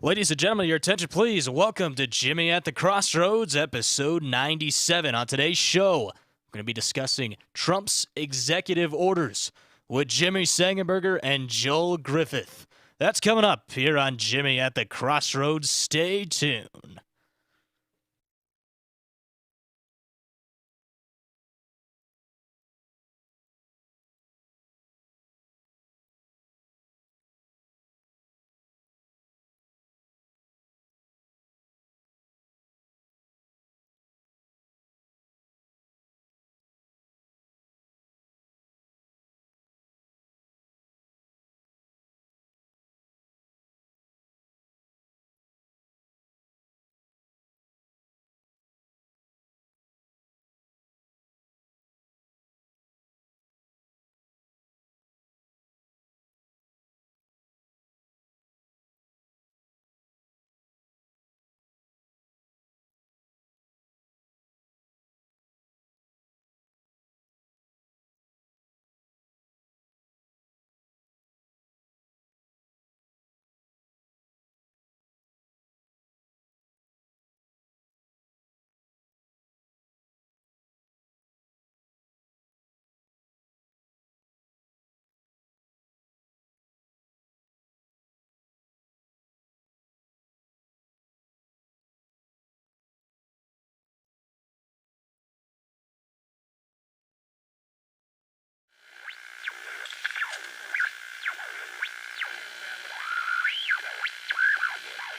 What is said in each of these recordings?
Ladies and gentlemen, your attention please. Welcome to Jimmy at the Crossroads, episode 97. On today's show, we're going to be discussing Trump's executive orders with Jimmy Sengenberger and Joel Griffith. That's coming up here on Jimmy at the Crossroads. Stay tuned.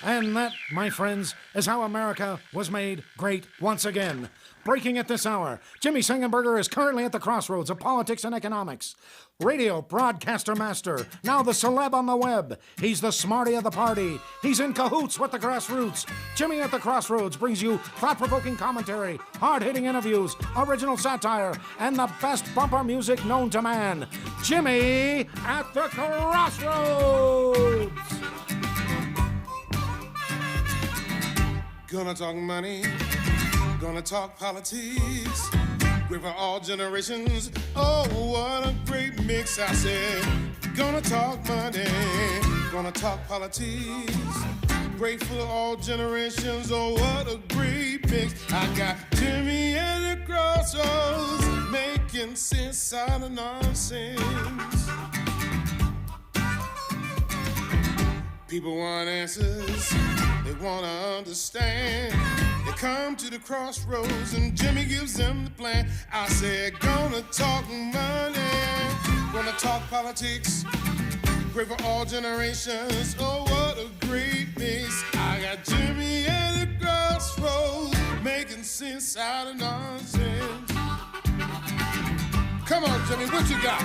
And that, my friends, is how America was made great once again. Breaking at this hour, Jimmy Sengenberger is currently at the crossroads of politics and economics. Radio broadcaster master, now the celeb on the web. He's the smarty of the party. He's in cahoots with the grassroots. Jimmy at the Crossroads brings you thought-provoking commentary, hard-hitting interviews, original satire, and the best bumper music known to man. Jimmy at the Crossroads! Gonna talk money, gonna talk politics, great for all generations. Oh, what a great mix, I said. Gonna talk money, gonna talk politics, great for all generations. Oh, what a great mix. I got Jimmy at the Crossroads, making sense out of nonsense. People want answers, they want to understand. They come to the crossroads and Jimmy gives them the plan. I said, gonna talk money, gonna talk politics, great for all generations. Oh, what a great mix. I got Jimmy at the crossroads, making sense out of nonsense. Come on, Jimmy, what you got?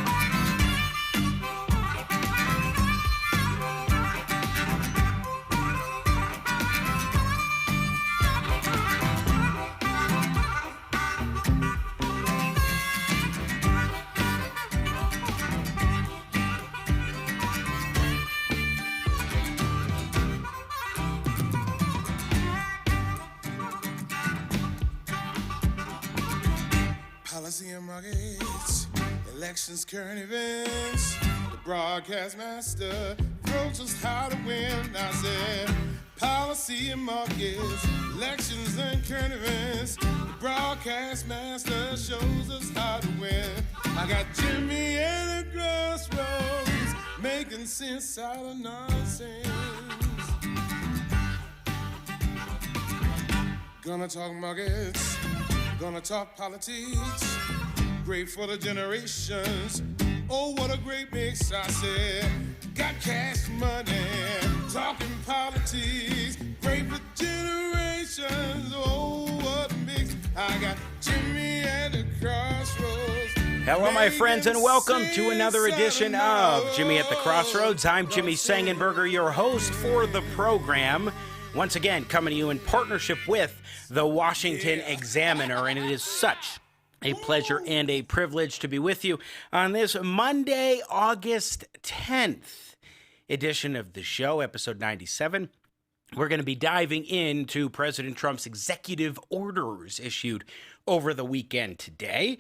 Policy and markets, elections, current events. The broadcast master tells us how to win. I said, policy and markets, elections and current events. The broadcast master shows us how to win. I got Jimmy at the crossroads, making sense out of nonsense. Gonna talk markets, gonna talk politics, great for the generations. Oh, what a great mix, I said. Got cash money, talking politics, great for generations. Oh, what a mix. I got Jimmy at the Crossroads. Hello, my friends, and welcome to another edition of Jimmy at the Crossroads. I'm Jimmy Sengenberger, your host for the program. Once again, coming to you in partnership with the Washington Examiner, and it is such a pleasure and a privilege to be with you on this Monday, August 10th edition of the show, episode 97. We're going to be diving into President Trump's executive orders issued over the weekend today.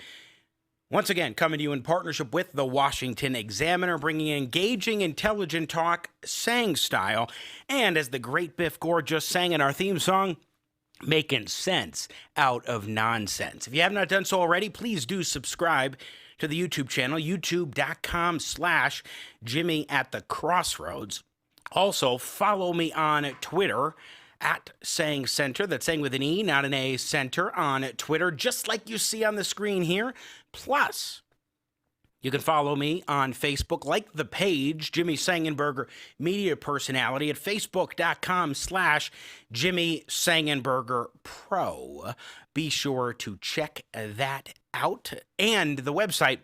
Once again, coming to you in partnership with the Washington Examiner, bringing engaging, intelligent talk, sang style, and as the great Biff Gore just sang in our theme song, making sense out of nonsense. If you have not done so already, please do subscribe to the YouTube channel, youtube.com/Jimmy at the Crossroads. Also, follow me on Twitter at Sang Center. That's Sang with an E, not an A, Center on Twitter, just like you see on the screen here. Plus, you can follow me on Facebook, like the page, Jimmy Sengenberger, media personality, at facebook.com/Jimmy Sengenberger Pro. Be sure to check that out. And the website,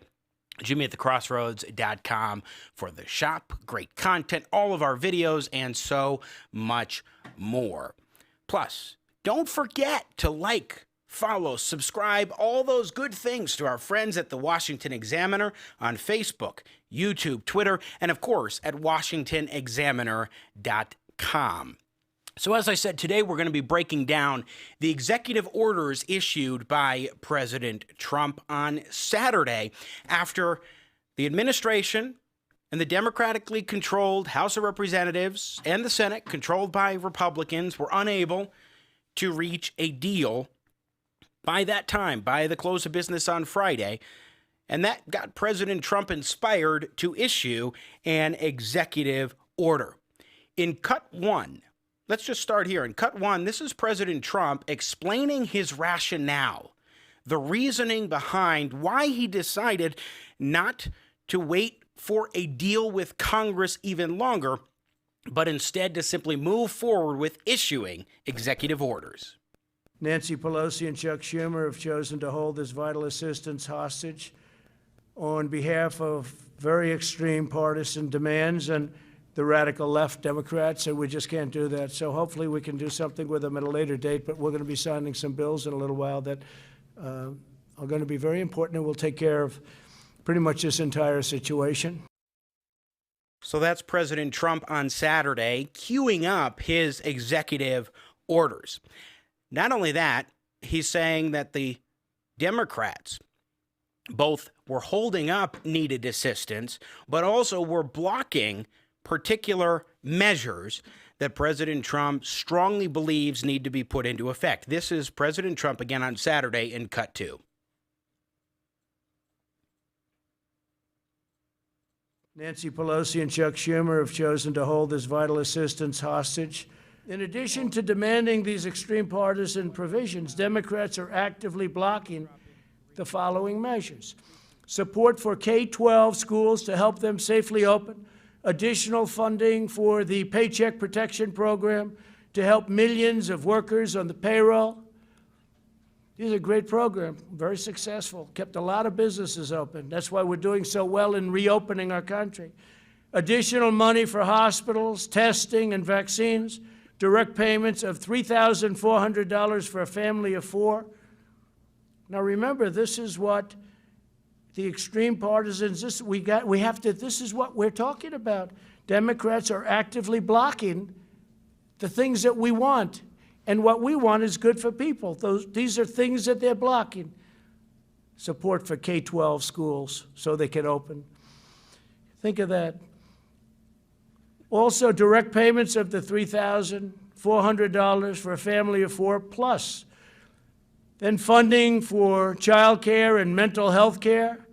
jimmyatthecrossroads.com, for the shop, great content, all of our videos, and so much more. Plus, don't forget to like, follow, subscribe, all those good things to our friends at the Washington Examiner on Facebook, YouTube, Twitter, and of course at WashingtonExaminer.com. So as I said, today we're going to be breaking down the executive orders issued by President Trump on Saturday after the administration and the democratically controlled House of Representatives and the Senate, controlled by Republicans, were unable to reach a deal by that time, by the close of business on Friday. And that got President Trump inspired to issue an executive order. In cut one, let's just start here. In cut one, this is President Trump explaining his rationale, the reasoning behind why he decided not to wait for a deal with Congress even longer, but instead to simply move forward with issuing executive orders. Nancy Pelosi and Chuck Schumer have chosen to hold this vital assistance hostage on behalf of very extreme partisan demands and the radical left Democrats, and we just can't do that. So hopefully we can do something with them at a later date, but we're going to be signing some bills in a little while that are going to be very important and will take care of pretty much this entire situation. So that's President Trump on Saturday queuing up his executive orders. Not only that, he's saying that the Democrats both were holding up needed assistance, but also were blocking particular measures that President Trump strongly believes need to be put into effect. This is President Trump again on Saturday in cut two. Nancy Pelosi and Chuck Schumer have chosen to hold this vital assistance hostage. In addition to demanding these extreme partisan provisions, Democrats are actively blocking the following measures: support for K-12 schools to help them safely open, additional funding for the Paycheck Protection Program to help millions of workers on the payroll. These are a great program, very successful, kept a lot of businesses open. That's why we're doing so well in reopening our country. Additional money for hospitals, testing, and vaccines. Direct payments of $3,400 for a family of four. Now remember, this is what the extreme partisans, this is what we're talking about. Democrats are actively blocking the things that we want. And what we want is good for people. These are things that they're blocking. Support for K-12 schools so they can open. Think of that. Also, direct payments of the $3,400 for a family of four plus. Then funding for child care and mental health care.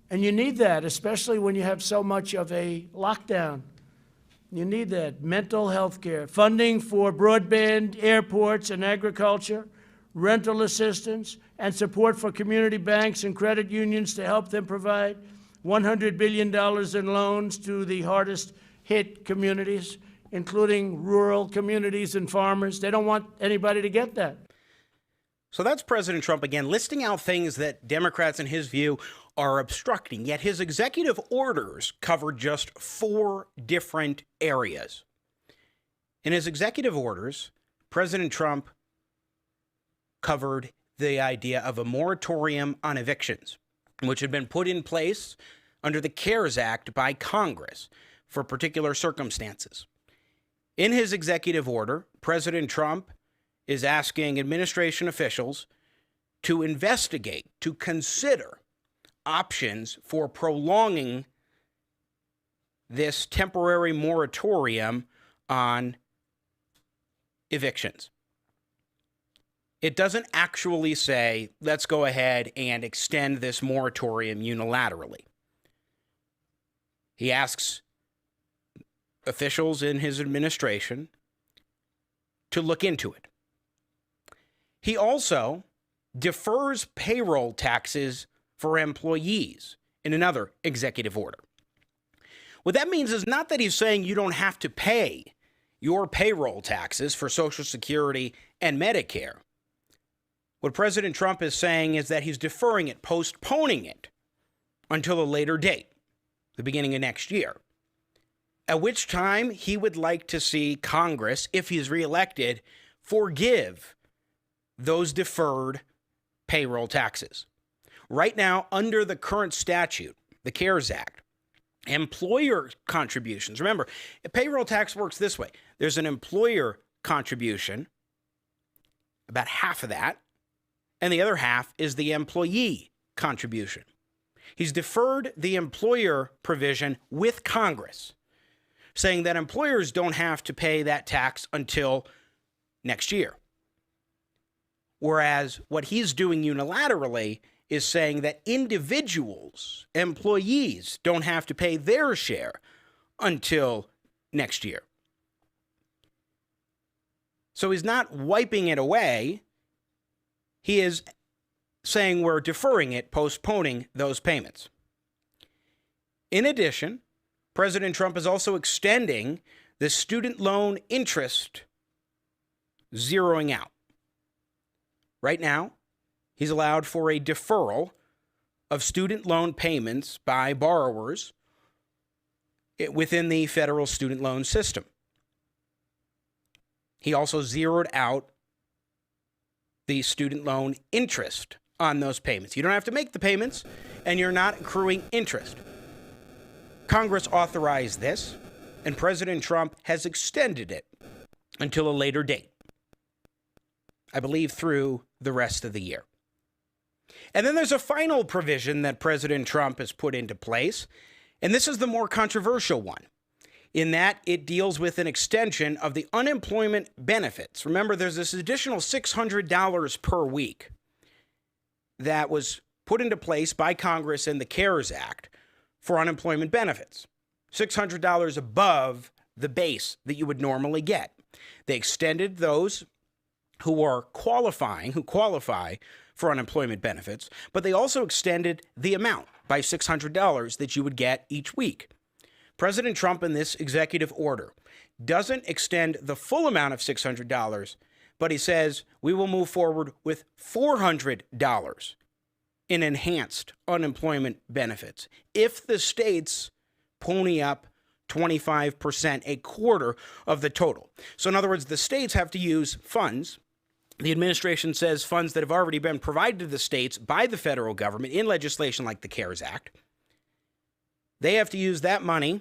And you need that, especially when you have so much of a lockdown. You need that. Mental health care. Funding for broadband, airports, and agriculture. Rental assistance, and support for community banks and credit unions to help them provide $100 billion in loans to the hardest hit communities, including rural communities and farmers. They don't want anybody to get that. So that's President Trump again listing out things that Democrats, in his view, are obstructing. Yet his executive orders cover just 4 different areas. In his executive orders, President Trump covered the idea of a moratorium on evictions, which had been put in place under the CARES Act by Congress for particular circumstances. In his executive order, President Trump is asking administration officials to investigate, to consider options for prolonging this temporary moratorium on evictions. It doesn't actually say, let's go ahead and extend this moratorium unilaterally. He asks officials in his administration to look into it. He also defers payroll taxes for employees in another executive order. What that means is not that he's saying you don't have to pay your payroll taxes for Social Security and Medicare. What President Trump is saying is that he's deferring it, postponing it until a later date, the beginning of next year, at which time he would like to see Congress, if he's reelected, forgive those deferred payroll taxes. Right now, under the current statute, the CARES Act, employer contributions. Remember, a payroll tax works this way. There's an employer contribution, about half of that, and the other half is the employee contribution. He's deferred the employer provision with Congress, saying that employers don't have to pay that tax until next year. Whereas what he's doing unilaterally is saying that individuals, employees, don't have to pay their share until next year. So he's not wiping it away. He is saying we're deferring it, postponing those payments. In addition, President Trump is also extending the student loan interest zeroing out. Right now, he's allowed for a deferral of student loan payments by borrowers within the federal student loan system. He also zeroed out the student loan interest on those payments. You don't have to make the payments, and you're not accruing interest. Congress authorized this, and President Trump has extended it until a later date, I believe through the rest of the year. And then there's a final provision that President Trump has put into place, and this is the more controversial one, in that it deals with an extension of the unemployment benefits. Remember, there's this additional $600 per week that was put into place by Congress in the CARES Act for unemployment benefits, $600 above the base that you would normally get. They extended those who qualify for unemployment benefits, but they also extended the amount by $600 that you would get each week. President Trump in this executive order doesn't extend the full amount of $600, but he says we will move forward with $400 in enhanced unemployment benefits if the states pony up 25%, a quarter of the total. So in other words, the states have to use funds. The administration says funds that have already been provided to the states by the federal government in legislation like the CARES Act. They have to use that money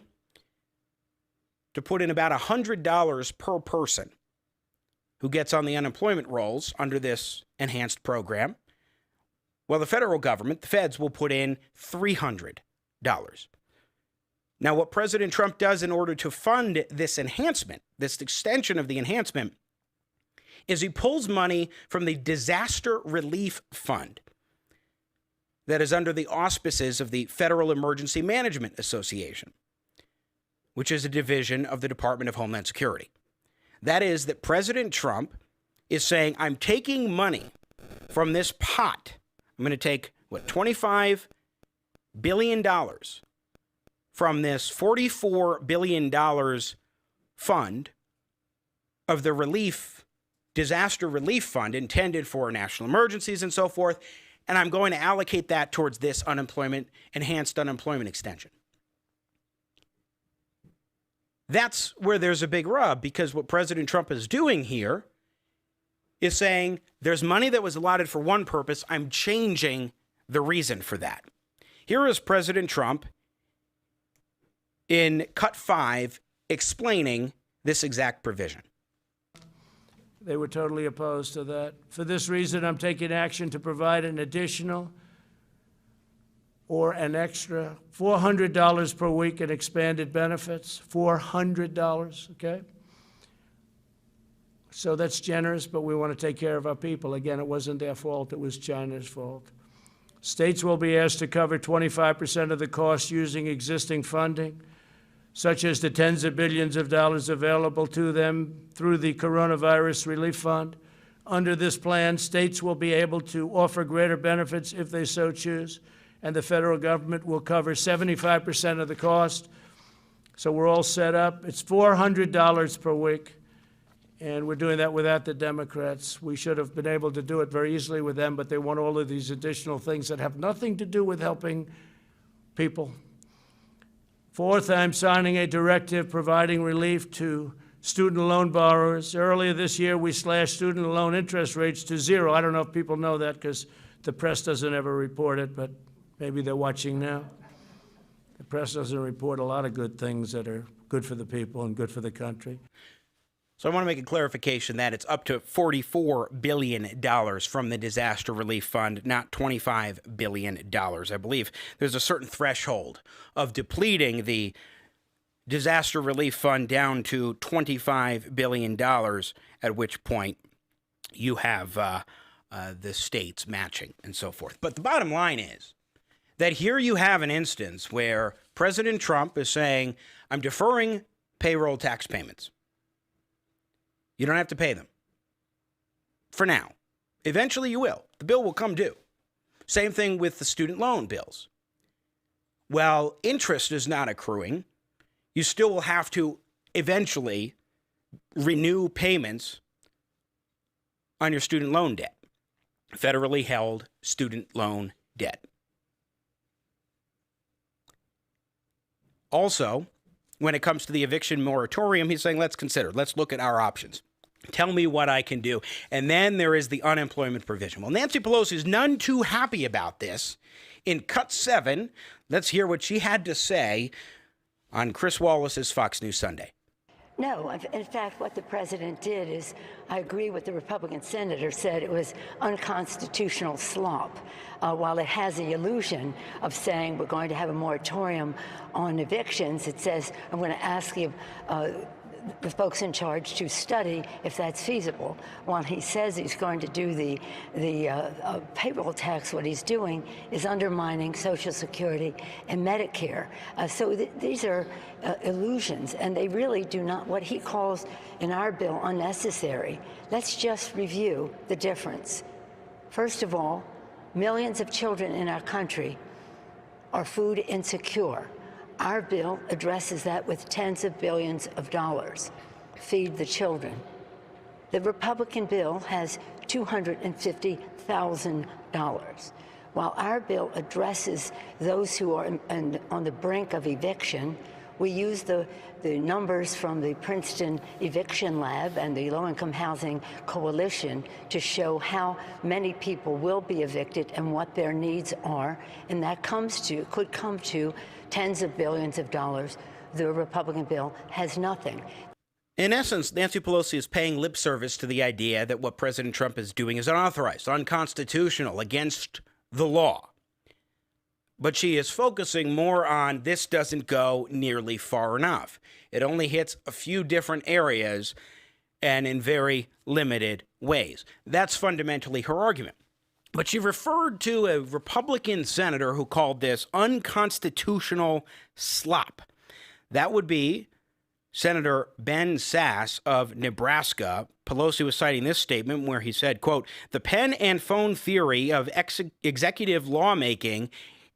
to put in about $100 per person who gets on the unemployment rolls under this enhanced program. Well, the federal government, the feds, will put in $300. Now, what President Trump does in order to fund this enhancement, this extension of the enhancement, is he pulls money from the Disaster Relief Fund that is under the auspices of the Federal Emergency Management Association, which is a division of the Department of Homeland Security. That is that President Trump is saying, I'm taking money from this pot. I'm going to take, $25 billion from this $44 billion fund of the disaster relief fund intended for national emergencies and so forth, and I'm going to allocate that towards this enhanced unemployment extension. That's where there's a big rub, because what President Trump is doing here is saying there's money that was allotted for one purpose. I'm changing the reason for that. Here is President Trump in Cut 5 explaining this exact provision. They were totally opposed to that. For this reason, I'm taking action to provide an additional or an extra $400 per week in expanded benefits. $400, okay? So that's generous, but we want to take care of our people. Again, it wasn't their fault, it was China's fault. States will be asked to cover 25% of the cost using existing funding, such as the tens of billions of dollars available to them through the Coronavirus Relief Fund. Under this plan, states will be able to offer greater benefits if they so choose, and the federal government will cover 75% of the cost. So we're all set up. It's $400 per week, and we're doing that without the Democrats. We should have been able to do it very easily with them, but they want all of these additional things that have nothing to do with helping people. Fourth, I'm signing a directive providing relief to student loan borrowers. Earlier this year, we slashed student loan interest rates to zero. I don't know if people know that because the press doesn't ever report it, but maybe they're watching now. The press doesn't report a lot of good things that are good for the people and good for the country. So I want to make a clarification that it's up to $44 billion from the Disaster Relief Fund, not $25 billion. I believe there's a certain threshold of depleting the Disaster Relief Fund down to $25 billion, at which point you have the states matching and so forth. But the bottom line is that here you have an instance where President Trump is saying, I'm deferring payroll tax payments. You don't have to pay them. For now. Eventually you will. The bill will come due. Same thing with the student loan bills. While interest is not accruing, you still will have to eventually renew payments on your student loan debt. Federally held student loan debt. Also, when it comes to the eviction moratorium, he's saying, let's look at our options. Tell me what I can do. And then there is the unemployment provision. Well, Nancy Pelosi is none too happy about this. In Cut 7, let's hear what she had to say on Chris Wallace's Fox News Sunday. No, in fact, what the president did is, I agree with the Republican senator said it was unconstitutional slop. While it has the illusion of saying we're going to have a moratorium on evictions, it says, I'm going to ask you, the folks in charge to study if that's feasible. While he says he's going to do the payroll tax, what he's doing is undermining Social Security and Medicare. So these are illusions, and they really do not, what he calls in our bill, unnecessary. Let's just review the difference. First of all, millions of children in our country are food insecure. Our bill addresses that with tens of billions of dollars. Feed the children. The Republican bill has $250,000. While our bill addresses those who are on the brink of eviction, we use the numbers from the Princeton Eviction Lab and the Low-Income Housing Coalition to show how many people will be evicted and what their needs are, and that could come to tens of billions of dollars. The Republican bill has nothing. In essence, Nancy Pelosi is paying lip service to the idea that what President Trump is doing is unauthorized, unconstitutional, against the law. But she is focusing more on this doesn't go nearly far enough. It only hits a few different areas and in very limited ways. That's fundamentally her argument. But she referred to a Republican senator who called this unconstitutional slop. That would be Senator Ben Sasse of Nebraska. Pelosi was citing this statement where he said, quote, the pen and phone theory of executive lawmaking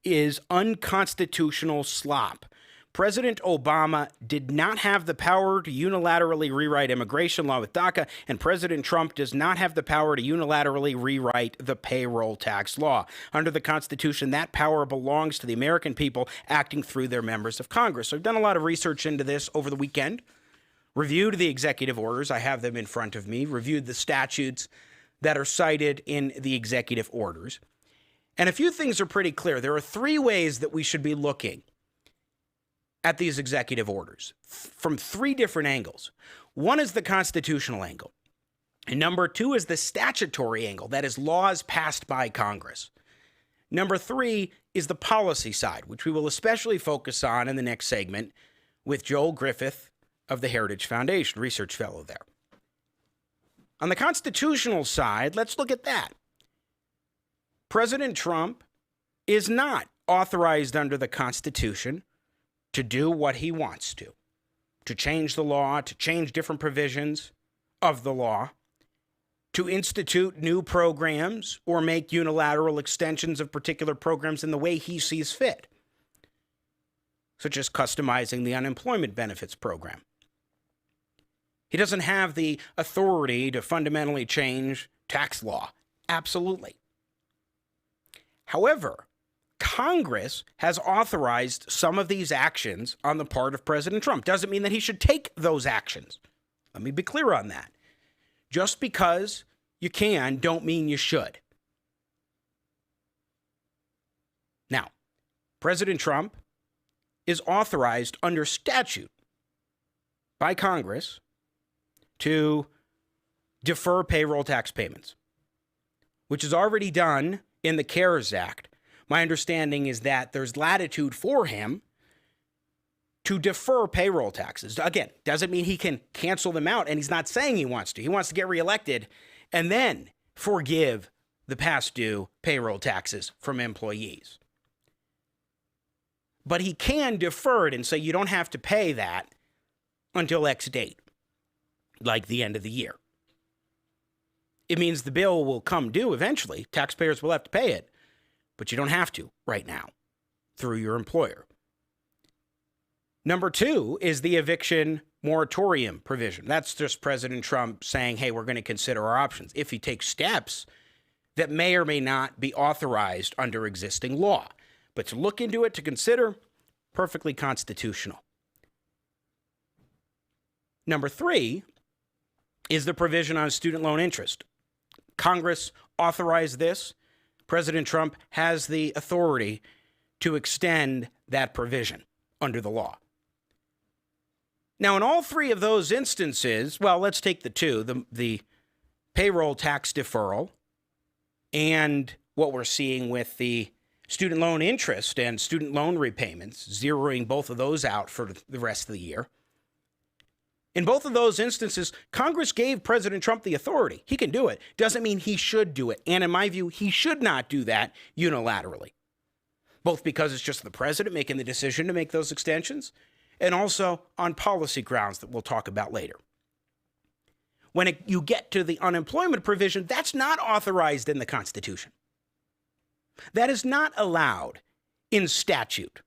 is unconstitutional slop. President Obama did not have the power to unilaterally rewrite immigration law with DACA, and President Trump does not have the power to unilaterally rewrite the payroll tax law. Under the Constitution, that power belongs to the American people acting through their members of Congress. So I've done a lot of research into this over the weekend, reviewed the executive orders. I have them in front of me, reviewed the statutes that are cited in the executive orders. And a few things are pretty clear. There are three ways that we should be looking at these executive orders from three different angles. One is the constitutional angle. And number two is the statutory angle, that is laws passed by Congress. Number 3 is the policy side, which we will especially focus on in the next segment with Joel Griffith of the Heritage Foundation, research fellow there. On the constitutional side, let's look at that. President Trump is not authorized under the Constitution to do what he wants to change the law, to change different provisions of the law, to institute new programs or make unilateral extensions of particular programs in the way he sees fit, such as customizing the unemployment benefits program. He doesn't have the authority to fundamentally change tax law. Absolutely. However, Congress has authorized some of these actions on the part of President Trump. Doesn't mean that he should take those actions. Let me be clear on that. Just because you can, don't mean you should. Now, President Trump is authorized under statute by Congress to defer payroll tax payments, which is already done in the CARES Act. My understanding is that there's latitude for him to defer payroll taxes. Again, doesn't mean he can cancel them out, and he's not saying he wants to. He wants to get reelected and then forgive the past due payroll taxes from employees. But he can defer it and say you don't have to pay that until X date, like the end of the year. It means the bill will come due eventually. Taxpayers will have to pay it, but you don't have to right now through your employer. Number 2 is the eviction moratorium provision. That's just President Trump saying, hey, we're going to consider our options if he takes steps that may or may not be authorized under existing law. But to look into it, to consider, perfectly constitutional. Number 3 is the provision on student loan interest. Congress authorized this. President Trump has the authority to extend that provision under the law. Now, in all 3 of those instances, well, let's take the 2, the payroll tax deferral and what we're seeing with the student loan interest and student loan repayments, zeroing both of those out for the rest of the year. In both of those instances, Congress gave President Trump the authority. He can do it. Doesn't mean he should do it. And in my view, he should not do that unilaterally, both because it's just the president making the decision to make those extensions and also on policy grounds that we'll talk about later. When you get to the unemployment provision, that's not authorized in the Constitution. That is not allowed in statute.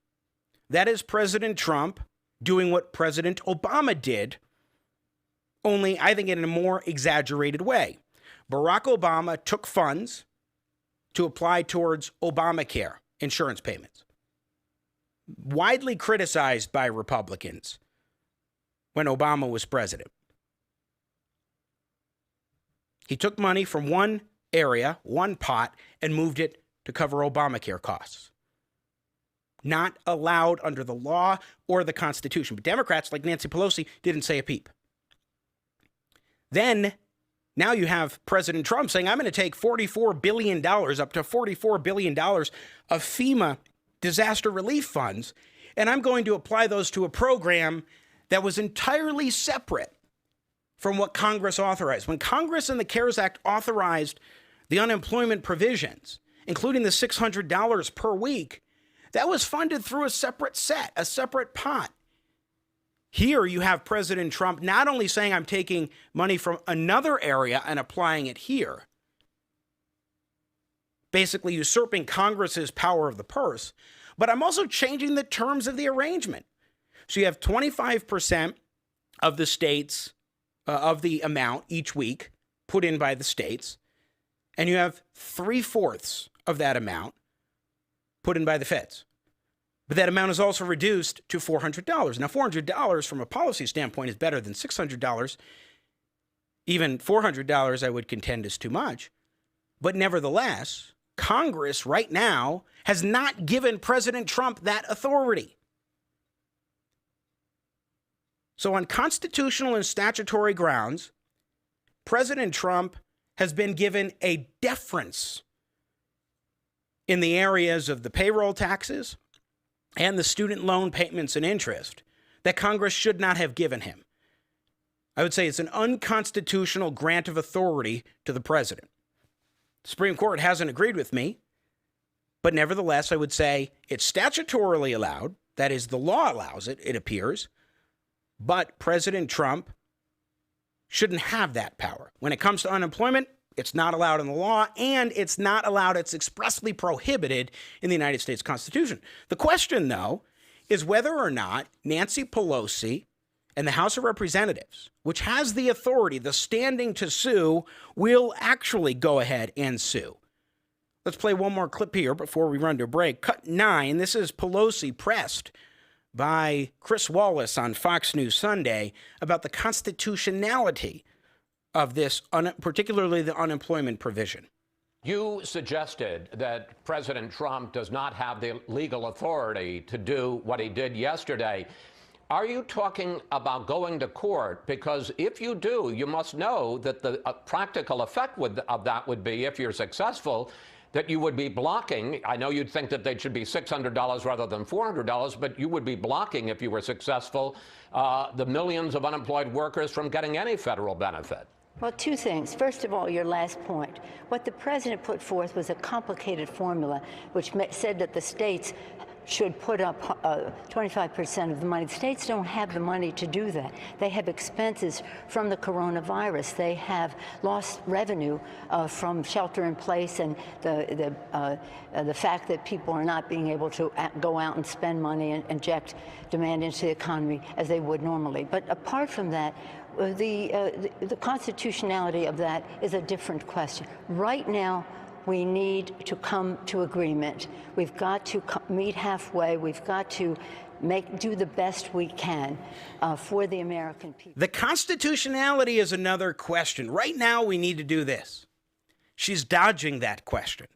That is President Trump doing what President Obama did, only I think in a more exaggerated way. Barack Obama took funds to apply towards Obamacare insurance payments, widely criticized by Republicans when Obama was president. He took money from one area, one pot, and moved it to cover Obamacare costs. Not allowed under the law or the Constitution. But Democrats like Nancy Pelosi didn't say a peep. Then, now you have President Trump saying, I'm going to take $44 billion, up to $44 billion of FEMA disaster relief funds, and I'm going to apply those to a program that was entirely separate from what Congress authorized. When Congress and the CARES Act authorized the unemployment provisions, including the $600 per week, that was funded through a separate pot. Here you have President Trump not only saying I'm taking money from another area and applying it here, basically usurping Congress's power of the purse, but I'm also changing the terms of the arrangement. So you have 25% of the states, of the amount each week put in by the states, and you have 3/4 of that amount put in by the feds. But that amount is also reduced to $400. Now, $400 from a policy standpoint is better than $600. Even $400, I would contend, is too much. But nevertheless, Congress right now has not given President Trump that authority. So on constitutional and statutory grounds, President Trump has been given a deference in the areas of the payroll taxes and the student loan payments and interest that Congress should not have given him. I would say it's an unconstitutional grant of authority to the president. The Supreme Court hasn't agreed with me, but nevertheless, I would say it's statutorily allowed. That is, the law allows it, it appears. But President Trump shouldn't have that power. When it comes to unemployment, it's not allowed in the law, and it's not allowed. It's expressly prohibited in the United States Constitution. The question, though, is whether or not Nancy Pelosi and the House of Representatives, which has the authority, the standing to sue, will actually go ahead and sue. Let's play one more clip here before we run to a break. Cut 9. This is Pelosi pressed by Chris Wallace on Fox News Sunday about the constitutionality of this, particularly the unemployment provision. You suggested that President Trump does not have the legal authority to do what he did yesterday. Are you talking about going to court? Because if you do, you must know that the practical effect of that would be, if you're successful, that you would be blocking. I know you'd think that they should be $600 rather than $400, but you would be blocking, if you were successful, the millions of unemployed workers from getting any federal benefit. Well, two things. First of all, your last point. What the president put forth was a complicated formula which said that the states should put up 25% of the money. The states don't have the money to do that. They have expenses from the coronavirus. They have lost revenue from shelter in place and the fact that people are not being able to go out and spend money and inject demand into the economy as they would normally. But apart from that, the constitutionality of that is a different question. Right now, we need to come to agreement. We've got to meet halfway. We've got to do the best we can for the American people. The constitutionality is another question. Right now, we need to do this. She's dodging that question.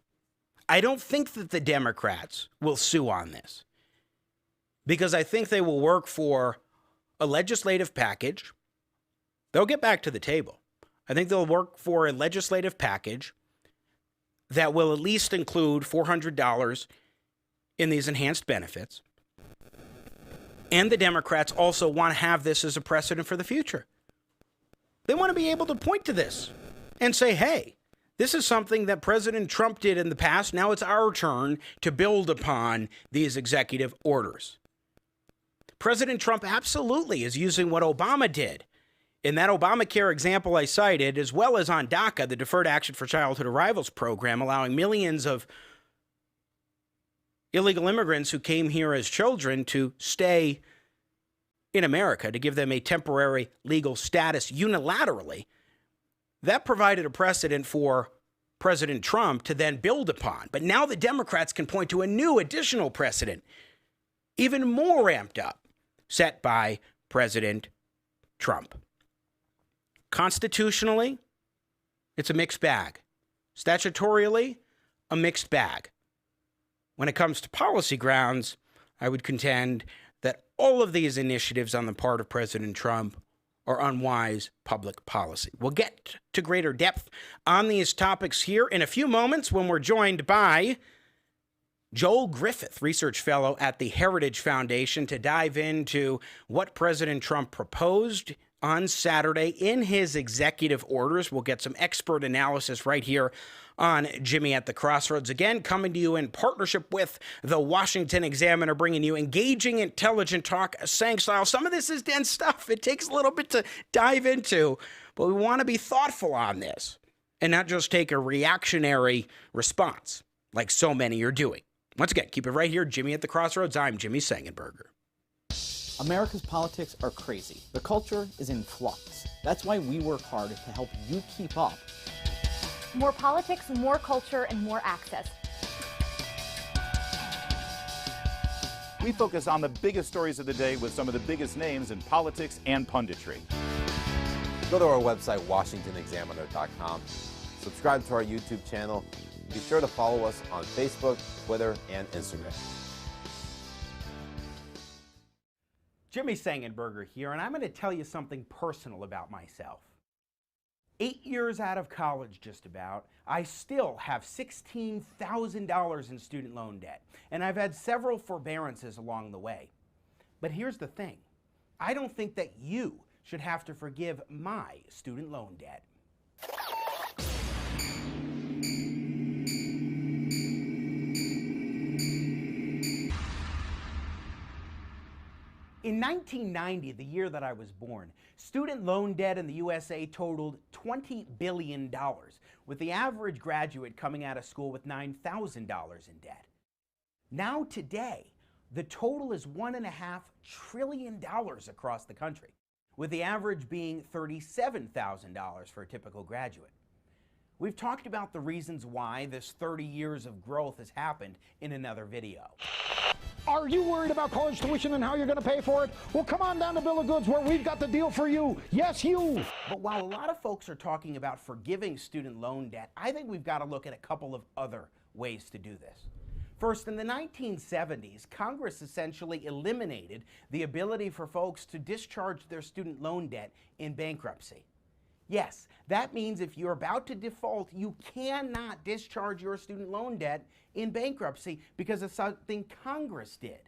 I don't think that the Democrats will sue on this because I think they will work for a legislative package. They'll get back to the table. I think they'll work for a legislative package that will at least include $400 in these enhanced benefits. And the Democrats also want to have this as a precedent for the future. They want to be able to point to this and say, hey, this is something that President Trump did in the past. Now it's our turn to build upon these executive orders. President Trump absolutely is using what Obama did. In that Obamacare example I cited, as well as on DACA, the Deferred Action for Childhood Arrivals program, allowing millions of illegal immigrants who came here as children to stay in America, to give them a temporary legal status unilaterally, that provided a precedent for President Trump to then build upon. But now the Democrats can point to a new additional precedent, even more ramped up, set by President Trump. Constitutionally, it's a mixed bag. Statutorily, a mixed bag. When it comes to policy grounds, I would contend that all of these initiatives on the part of President Trump are unwise public policy. We'll get to greater depth on these topics here in a few moments when we're joined by Joel Griffith, research fellow at the Heritage Foundation, to dive into what President Trump proposed on Saturday in his executive orders. We'll get some expert analysis right here on Jimmy at the Crossroads. Again, coming to you in partnership with the Washington Examiner, bringing you engaging, intelligent talk, saying style. Some of this is dense stuff. It takes a little bit to dive into, but we want to be thoughtful on this and not just take a reactionary response like so many are doing. Once again, keep it right here, Jimmy at the Crossroads. I'm Jimmy Sengenberger. America's politics are crazy. The culture is in flux. That's why we work hard to help you keep up. More politics, more culture, and more access. We focus on the biggest stories of the day with some of the biggest names in politics and punditry. Go to our website, WashingtonExaminer.com. Subscribe to our YouTube channel. Be sure to follow us on Facebook, Twitter, and Instagram. Jimmy Sengenberger here, and I'm going to tell you something personal about myself. 8 years out of college, just about, I still have $16,000 in student loan debt, and I've had several forbearances along the way. But here's the thing. I don't think that you should have to forgive my student loan debt. In 1990, the year that I was born, student loan debt in the USA totaled $20 billion, with the average graduate coming out of school with $9,000 in debt. Now today, the total is $1.5 trillion across the country, with the average being $37,000 for a typical graduate. We've talked about the reasons why this 30 years of growth has happened in another video. Are you worried about college tuition and how you're going to pay for it? Well, come on down to Bill of Goods where we've got the deal for you. Yes, you. But while a lot of folks are talking about forgiving student loan debt, I think we've got to look at a couple of other ways to do this. First, in the 1970s, Congress essentially eliminated the ability for folks to discharge their student loan debt in bankruptcy. Yes, that means if you're about to default, you cannot discharge your student loan debt in bankruptcy because of something Congress did.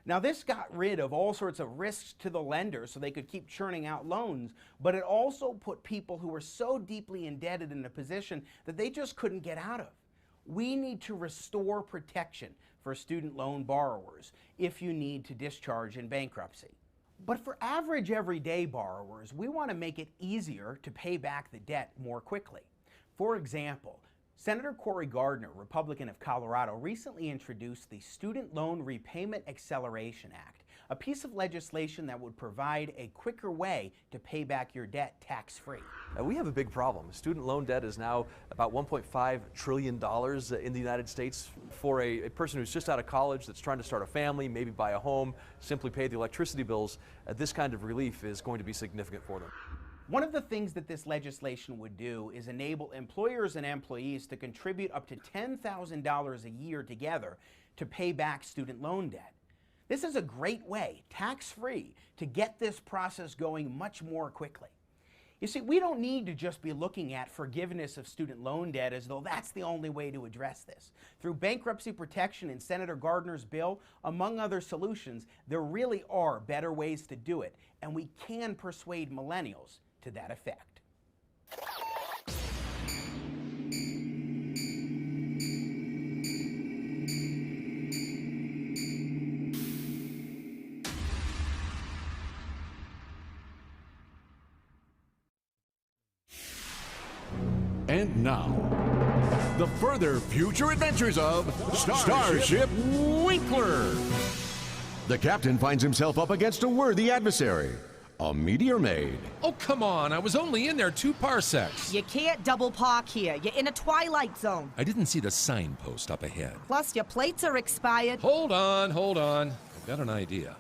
Now, this got rid of all sorts of risks to the lender so they could keep churning out loans, but it also put people who were so deeply indebted in a position that they just couldn't get out of. We need to restore protection for student loan borrowers if you need to discharge in bankruptcy. But for average everyday borrowers, we want to make it easier to pay back the debt more quickly. For example, Senator Cory Gardner, Republican of Colorado, recently introduced the Student Loan Repayment Acceleration Act, a piece of legislation that would provide a quicker way to pay back your debt tax-free. We have a big problem. Student loan debt is now about $1.5 trillion in the United States. For a person who's just out of college that's trying to start a family, maybe buy a home, simply pay the electricity bills, this kind of relief is going to be significant for them. One of the things that this legislation would do is enable employers and employees to contribute up to $10,000 a year together to pay back student loan debt. This is a great way, tax-free, to get this process going much more quickly. You see, we don't need to just be looking at forgiveness of student loan debt as though that's the only way to address this. Through bankruptcy protection in Senator Gardner's bill, among other solutions, there really are better ways to do it, and we can persuade millennials to that effect. And now, the further future adventures of Starship Winkler. The captain finds himself up against a worthy adversary, a meteor maid. Oh, come on. I was only in there 2 parsecs. You can't double park here. You're in a twilight zone. I didn't see the signpost up ahead. Plus, your plates are expired. Hold on. I've got an idea.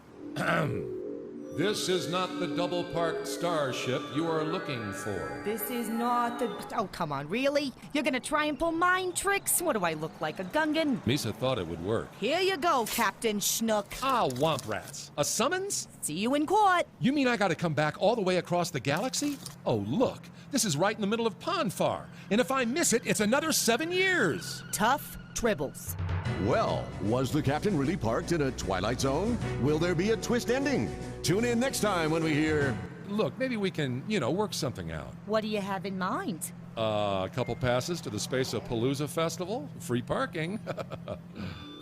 This is not the double-parked starship you are looking for. This is not the... Oh, come on, really? You're gonna try and pull mind tricks? What do I look like, a Gungan? Misa thought it would work. Here you go, Captain Schnook. Ah, womp rats. A summons? See you in court. You mean I gotta come back all the way across the galaxy? Oh, look. This is right in the middle of Ponfar. And if I miss it, it's another 7 years. Tough tribbles. Well, was the captain really parked in a twilight zone? Will there be a twist ending? Tune in next time when we hear... Look, maybe we can, work something out. What do you have in mind? A couple passes to the Space of Palooza Festival. Free parking.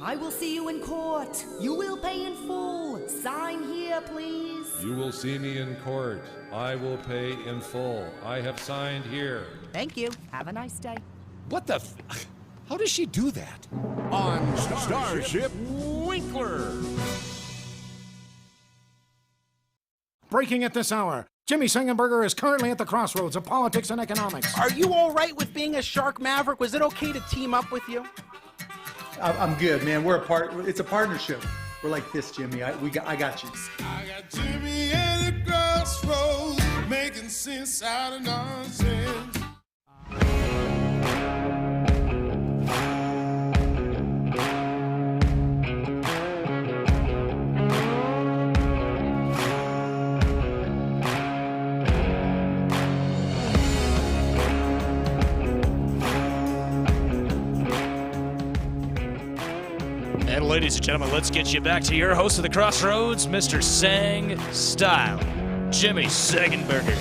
I will see you in court. You will pay in full. Sign here, please. You will see me in court. I will pay in full. I have signed here. Thank you. Have a nice day. What the... How does she do that? On Starship Winkler. Breaking at this hour, Jimmy Sengenberger is currently at the crossroads of politics and economics. Are you all right with being a shark maverick? Was it okay to team up with you? I'm good, man. We're a part. It's a partnership. We're like this, Jimmy. I got you. I got Jimmy at the crossroads, making sense out of nonsense. And ladies and gentlemen, let's get you back to your host of the Crossroads, Mr. Sang Style, Jimmy Sengenberger.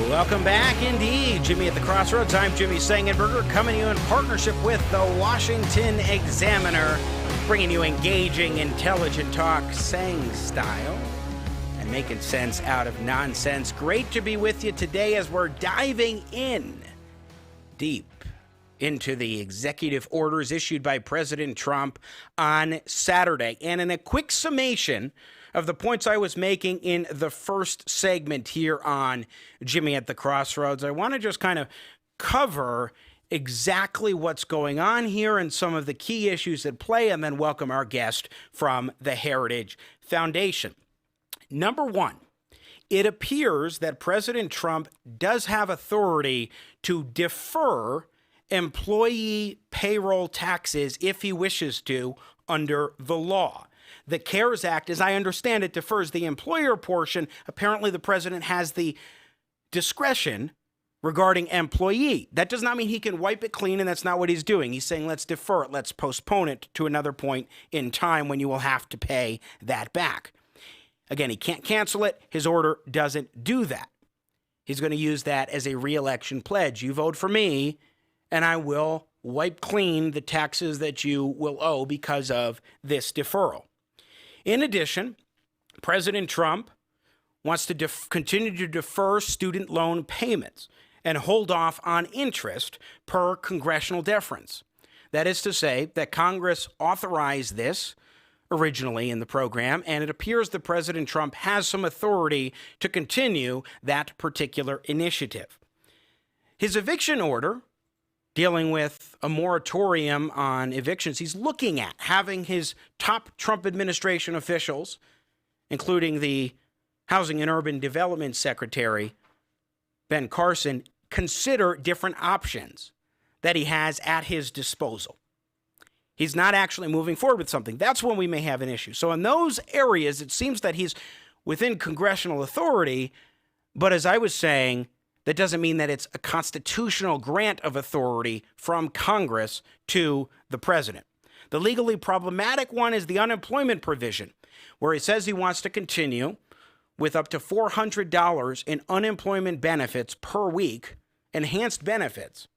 Welcome back indeed. Jimmy at the Crossroads. I'm Jimmy Sengenberger, coming to you in partnership with the Washington Examiner, bringing you engaging, intelligent talk, Sang style, and making sense out of nonsense. Great to be with you today as we're diving in deep into the executive orders issued by President Trump on Saturday. And in a quick summation of the points I was making in the first segment here on Jimmy at the Crossroads, I want to just kind of cover exactly what's going on here and some of the key issues at play, and then welcome our guest from the Heritage Foundation. Number one, it appears that President Trump does have authority to defer employee payroll taxes if he wishes to under the law. The CARES Act, as I understand it, defers the employer portion. Apparently, the president has the discretion regarding employee. That does not mean he can wipe it clean, and that's not what he's doing. He's saying, let's defer it, let's postpone it to another point in time when you will have to pay that back. Again, he can't cancel it. His order doesn't do that. He's going to use that as a re-election pledge. You vote for me, and I will wipe clean the taxes that you will owe because of this deferral. In addition, President Trump wants to continue to defer student loan payments and hold off on interest per congressional deference. That is to say that Congress authorized this originally in the program, and it appears that President Trump has some authority to continue that particular initiative. His eviction order, dealing with a moratorium on evictions, he's looking at having his top Trump administration officials, including the Housing and Urban Development Secretary, Ben Carson, consider different options that he has at his disposal. He's not actually moving forward with something. That's when we may have an issue. So in those areas, it seems that he's within congressional authority, but as I was saying, that doesn't mean that it's a constitutional grant of authority from Congress to the president. The legally problematic one is the unemployment provision, where he says he wants to continue with up to $400 in unemployment benefits per week, enhanced benefits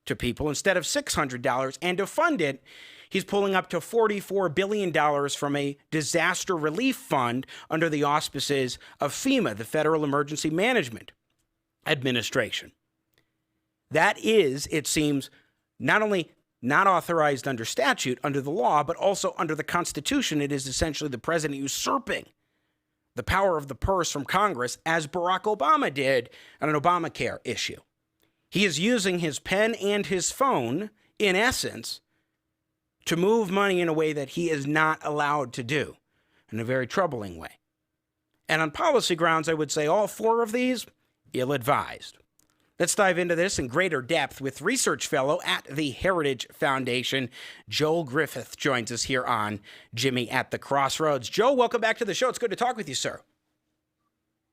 to people instead of $600. And to fund it, he's pulling up to $44 billion from a disaster relief fund under the auspices of FEMA, the Federal Emergency Management Administration. That is, it seems, not only not authorized under statute, under the law, but also under the Constitution. It is essentially the president usurping the power of the purse from Congress, as Barack Obama did on an Obamacare issue. He is using his pen and his phone, in essence, to move money in a way that he is not allowed to do, in a very troubling way. And on policy grounds, I would say all four of these, ill-advised. Let's dive into this in greater depth with research fellow at the Heritage Foundation, Joel Griffith, joins us here on Jimmy at the Crossroads. Joe, welcome back to the show. It's good to talk with you, sir.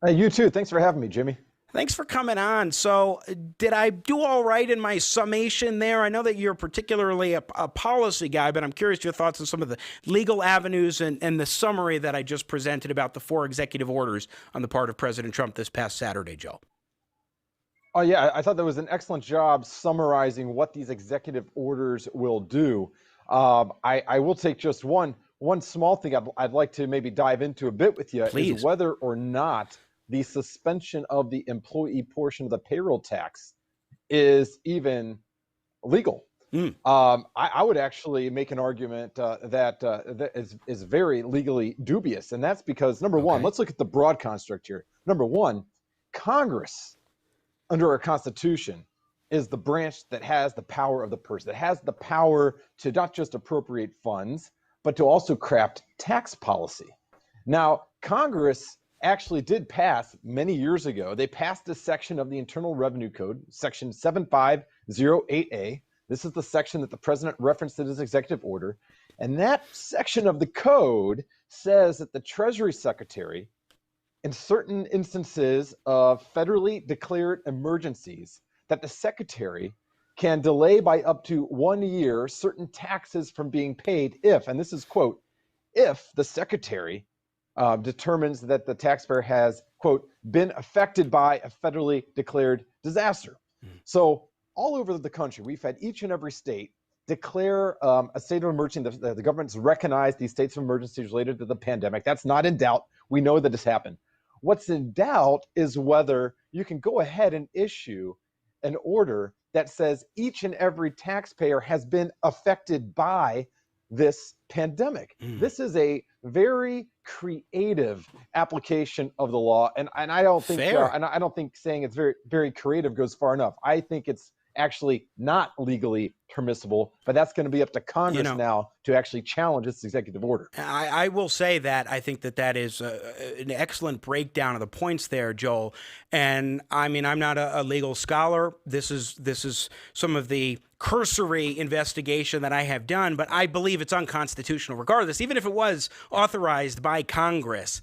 Hey, you too. Thanks for having me, Jimmy. Thanks for coming on. So did I do all right in my summation there? I know that you're particularly a policy guy, but I'm curious your thoughts on some of the legal avenues and the summary that I just presented about the 4 executive orders on the part of President Trump this past Saturday, Joe. Oh, yeah, I thought that was an excellent job summarizing what these executive orders will do. I will take just one small thing I'd like to maybe dive into a bit with you. Please. Is whether or not the suspension of the employee portion of the payroll tax is even legal. I would actually make an argument that is very legally dubious, and that's because, number one, let's look at the broad construct here. Number one, Congress, under our Constitution, is the branch that has the power of the purse, that has the power to not just appropriate funds, but to also craft tax policy. Now, Congress actually did pass many years ago. They passed a section of the Internal Revenue Code, Section 7508A. This is the section that the president referenced in his executive order. And that section of the code says that the Treasury Secretary, in certain instances of federally declared emergencies, that the secretary can delay by up to 1 year certain taxes from being paid if, and this is quote, if the secretary determines that the taxpayer has, quote, been affected by a federally declared disaster. So all over the country, we've had each and every state declare a state of emergency. The government's recognized these states of emergency related to the pandemic. That's not in doubt. We know that it's happened. What's in doubt is whether you can go ahead and issue an order that says each and every taxpayer has been affected by this pandemic. This is a very creative application of the law, and I don't think I don't think saying it's very, very creative goes far enough. I think it's actually not legally permissible, but that's going to be up to Congress now to actually challenge this executive order. I will say that I think that is an excellent breakdown of the points there, Joel. And I mean, I'm not a legal scholar. This is some of the cursory investigation that I have done, but I believe it's unconstitutional regardless, even if it was authorized by Congress,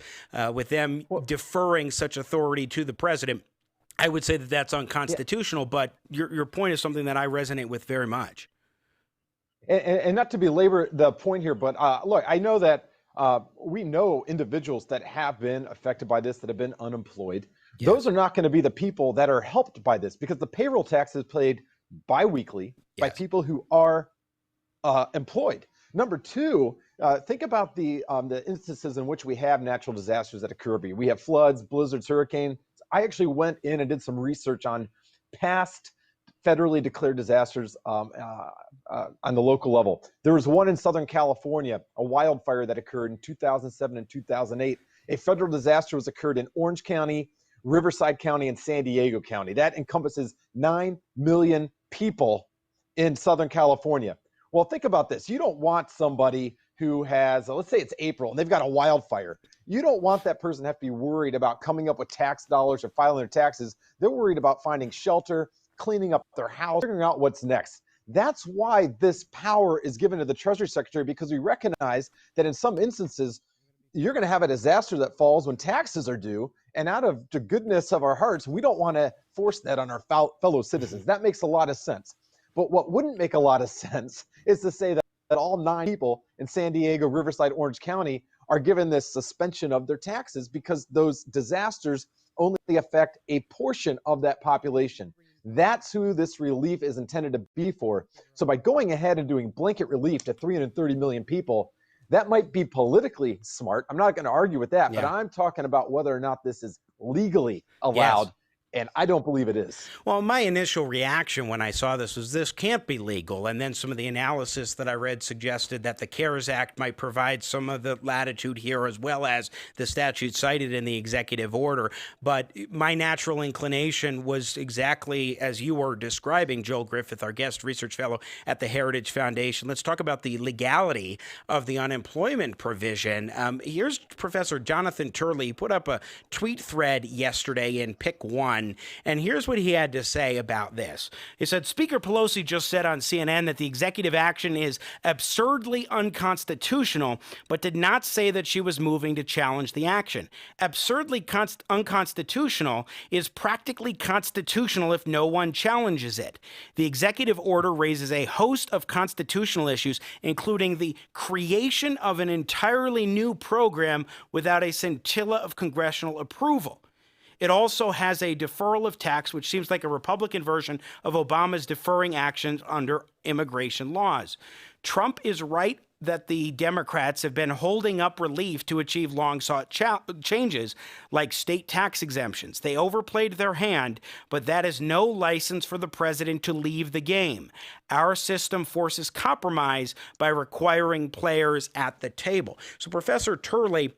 with them deferring such authority to the president. I would say that that's unconstitutional, but your point is something that I resonate with very much. And not to belabor the point here, but look, I know that we know individuals that have been affected by this, that have been unemployed. Those are not going to be the people that are helped by this, because the payroll tax is paid biweekly by people who are employed. Number two, think about the instances in which we have natural disasters that occur. We have floods, blizzards, hurricanes. I actually went in and did some research on past federally declared disasters on the local level. There was one in Southern California, a wildfire that occurred in 2007 and 2008. A federal disaster was occurred in Orange County, Riverside County, and San Diego County. That encompasses 9 million people in Southern California. Well, think about this. You don't want somebody who has, let's say it's April, and they've got a wildfire. You don't want that person to have to be worried about coming up with tax dollars or filing their taxes. They're worried about finding shelter, cleaning up their house, figuring out what's next. That's why this power is given to the Treasury Secretary, because we recognize that in some instances, you're going to have a disaster that falls when taxes are due, and out of the goodness of our hearts, we don't want to force that on our fellow citizens. That makes a lot of sense. But what wouldn't make a lot of sense is to say that all 9 people in San Diego, Riverside, Orange County are given this suspension of their taxes, because those disasters only affect a portion of that population. That's who this relief is intended to be for. So by going ahead and doing blanket relief to 330 million people, that might be politically smart. I'm not going to argue with that, but I'm talking about whether or not this is legally allowed. And I don't believe it is. Well, my initial reaction when I saw this was this can't be legal. And then some of the analysis that I read suggested that the CARES Act might provide some of the latitude here, as well as the statute cited in the executive order. But my natural inclination was exactly as you were describing, Joel Griffith, our guest research fellow at the Heritage Foundation. Let's talk about the legality of the unemployment provision. Here's Professor Jonathan Turley. He put up a tweet thread yesterday in Pick One. And here's what he had to say about this. He said, Speaker Pelosi just said on CNN that the executive action is absurdly unconstitutional, but did not say that she was moving to challenge the action. Absurdly unconstitutional is practically constitutional if no one challenges it. The executive order raises a host of constitutional issues, including the creation of an entirely new program without a scintilla of congressional approval. It also has a deferral of tax, which seems like a Republican version of Obama's deferring actions under immigration laws. Trump is right that the Democrats have been holding up relief to achieve long-sought changes like state tax exemptions. They overplayed their hand, but that is no license for the president to leave the game. Our system forces compromise by requiring players at the table. So Professor Turley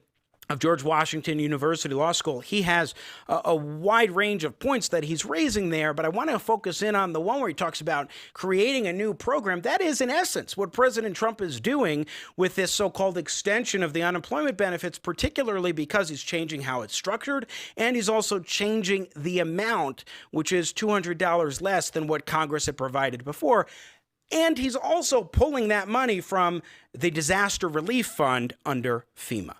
of George Washington University Law School, he has a wide range of points that he's raising there, but I want to focus in on the one where he talks about creating a new program. That is, in essence, what President Trump is doing with this so-called extension of the unemployment benefits, particularly because he's changing how it's structured, and he's also changing the amount, which is $200 less than what Congress had provided before. And he's also pulling that money from the Disaster Relief Fund under FEMA.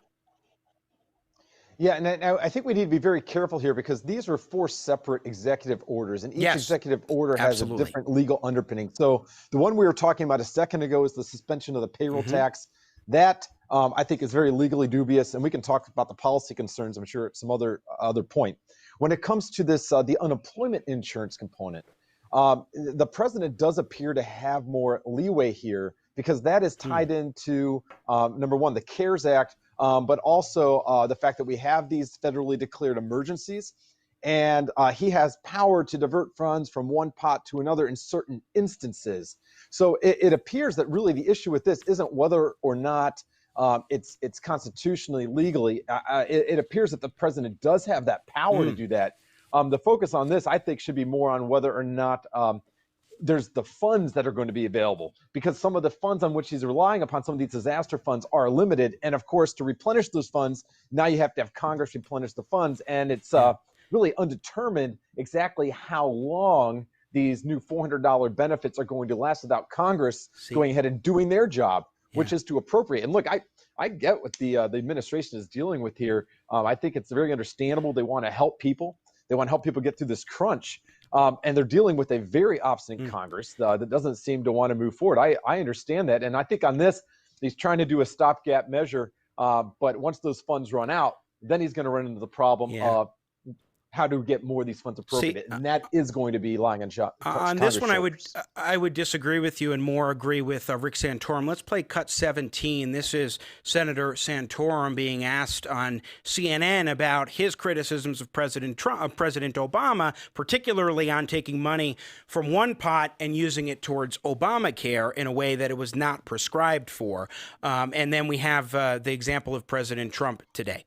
Yeah, and I think we need to be very careful here because these are 4 separate executive orders, and each executive order has a different legal underpinning. So the one we were talking about a second ago is the suspension of the payroll tax. That I think is very legally dubious, and we can talk about the policy concerns, I'm sure, at some other point. When it comes to this, the unemployment insurance component, the president does appear to have more leeway here because that is tied into, number one, the CARES Act, but also the fact that we have these federally declared emergencies, and he has power to divert funds from one pot to another in certain instances. So it appears that really the issue with this isn't whether or not it's constitutionally legally. It appears that the president does have that power to do that. The focus on this, I think, should be more on whether or not there's the funds that are going to be available, because some of the funds on which he's relying upon, some of these disaster funds, are limited. And of course, to replenish those funds, now you have to have Congress replenish the funds. And it's really undetermined exactly how long these new $400 benefits are going to last without Congress going ahead and doing their job, which is to appropriate. And look, I get what the administration is dealing with here. I think it's very understandable. They want to help people. They want to help people get through this crunch. And they're dealing with a very obstinate Congress that doesn't seem to want to move forward. I understand that. And I think on this, he's trying to do a stopgap measure. But once those funds run out, then he's going to run into the problem of how to get more of these funds appropriated. And that is going to be lying on this one, I would disagree with you and more agree with Rick Santorum. Let's play cut 17. This is Senator Santorum being asked on CNN about his criticisms of President Obama, particularly on taking money from one pot and using it towards Obamacare in a way that it was not prescribed for. And then we have the example of President Trump today.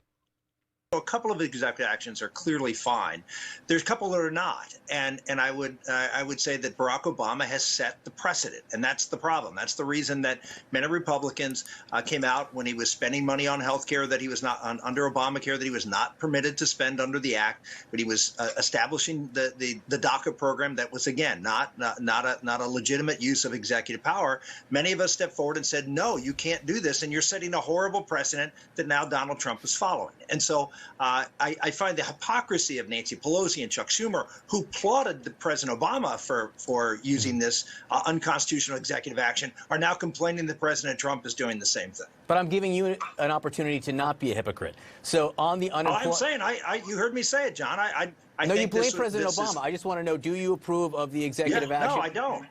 A couple of executive actions are clearly fine. There's a couple that are not, and I would say that Barack Obama has set the precedent, and that's the problem. That's the reason that many Republicans came out when he was spending money on health care that he was not under Obamacare, that he was not permitted to spend under the act, but he was establishing the DACA program that was, again, not a legitimate use of executive power. Many of us stepped forward and said, no, you can't do this, and you're setting a horrible precedent that now Donald Trump is following. And so I find the hypocrisy of Nancy Pelosi and Chuck Schumer, who applauded President Obama for using this unconstitutional executive action, are now complaining that President Trump is doing the same thing. But I'm giving you an opportunity to not be a hypocrite. So on the unemployment... I'm saying, you heard me say it, John. I no, think you blame President Obama. I just want to know, do you approve of the executive action? No, I don't.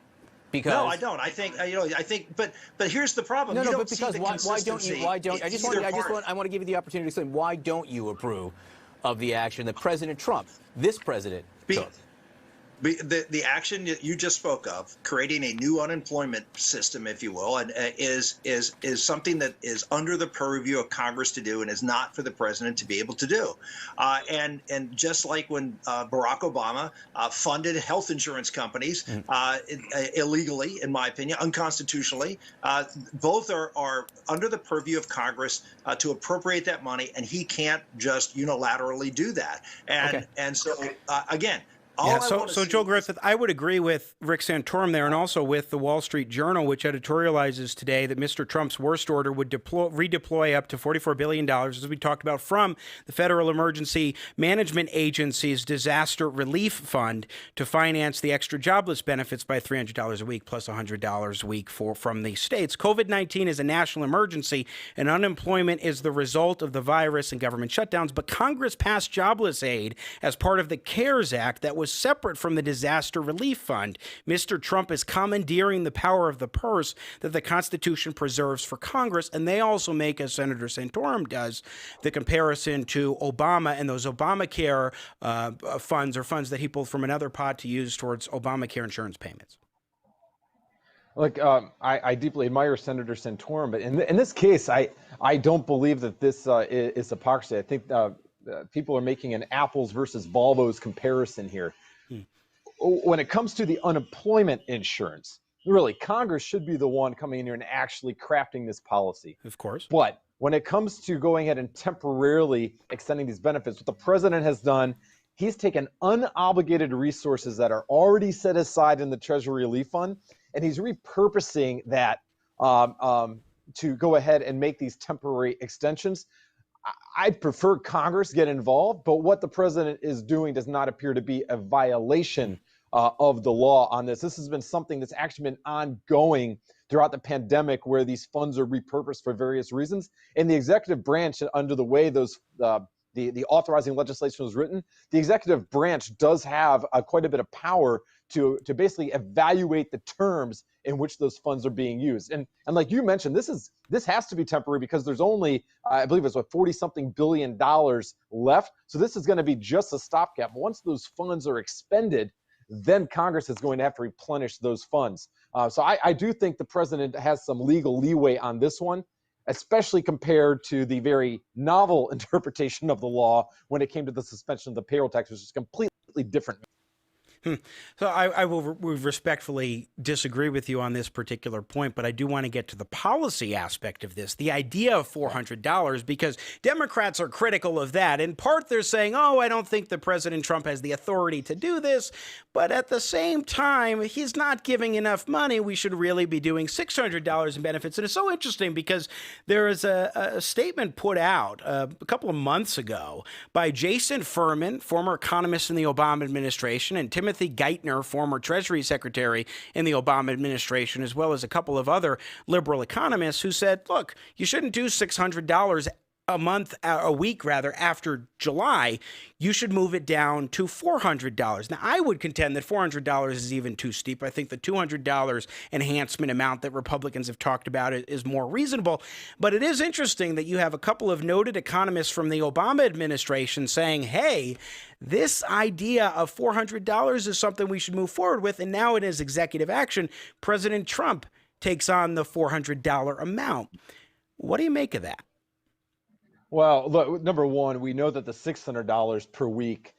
Because... No, I don't. I think, but here's the problem. No, but because why don't you? I want to give you the opportunity to explain why don't you approve of the action that President Trump, this president, took? The action that you just spoke of, creating a new unemployment system, if you will, and is something that is under the purview of Congress to do and is not for the president to be able to do. And just like when Barack Obama funded health insurance companies illegally, in my opinion, unconstitutionally, both are under the purview of Congress to appropriate that money, and he can't just unilaterally do that. And so again. So Joel Griffith, I would agree with Rick Santorum there, and also with the Wall Street Journal, which editorializes today that Mr. Trump's worst order would redeploy up to $44 billion, as we talked about, from the Federal Emergency Management Agency's Disaster Relief Fund to finance the extra jobless benefits by $300 a week plus $100 a week from the states. COVID-19 is a national emergency, and unemployment is the result of the virus and government shutdowns, but Congress passed jobless aid as part of the CARES Act that was separate from the Disaster Relief Fund. Mr. Trump is commandeering the power of the purse that the Constitution preserves for Congress, and they also make, as Senator Santorum does, the comparison to Obama and those Obamacare funds, or funds that he pulled from another pot to use towards Obamacare insurance payments. Look, I deeply admire Senator Santorum, but in this case, I don't believe that this is hypocrisy. I think people are making an apples versus Volvos comparison here. When it comes to the unemployment insurance, really, Congress should be the one coming in here and actually crafting this policy. Of course. But when it comes to going ahead and temporarily extending these benefits, what the president has done, he's taken unobligated resources that are already set aside in the Treasury Relief Fund, and he's repurposing that to go ahead and make these temporary extensions. I'd prefer Congress get involved, but what the president is doing does not appear to be a violation of the law on this. This has been something that's actually been ongoing throughout the pandemic, where these funds are repurposed for various reasons. And the executive branch, under the way those the authorizing legislation was written, the executive branch does have quite a bit of power to basically evaluate the terms in which those funds are being used. And like you mentioned, this has to be temporary because there's only, I believe it's what, $40-something billion left. So this is going to be just a stopgap. Once those funds are expended, then Congress is going to have to replenish those funds. So I do think the president has some legal leeway on this one, especially compared to the very novel interpretation of the law when it came to the suspension of the payroll tax, which is completely different. So I will respectfully disagree with you on this particular point, but I do want to get to the policy aspect of this, the idea of $400, because Democrats are critical of that. In part, they're saying, oh, I don't think that President Trump has the authority to do this, but at the same time, he's not giving enough money. We should really be doing $600 in benefits. And it's so interesting because there is a statement put out a couple of months ago by Jason Furman, former economist in the Obama administration, and Timothy Geithner, former Treasury Secretary in the Obama administration, as well as a couple of other liberal economists who said, look, you shouldn't do $600 a week after July. You should move it down to $400. Now, I would contend that $400 is even too steep. I think the $200 enhancement amount that Republicans have talked about is more reasonable. But it is interesting that you have a couple of noted economists from the Obama administration saying, hey, this idea of $400 is something we should move forward with. And now it is executive action. President Trump takes on the $400 amount. What do you make of that? Well, look, number one, we know that the $600 per week,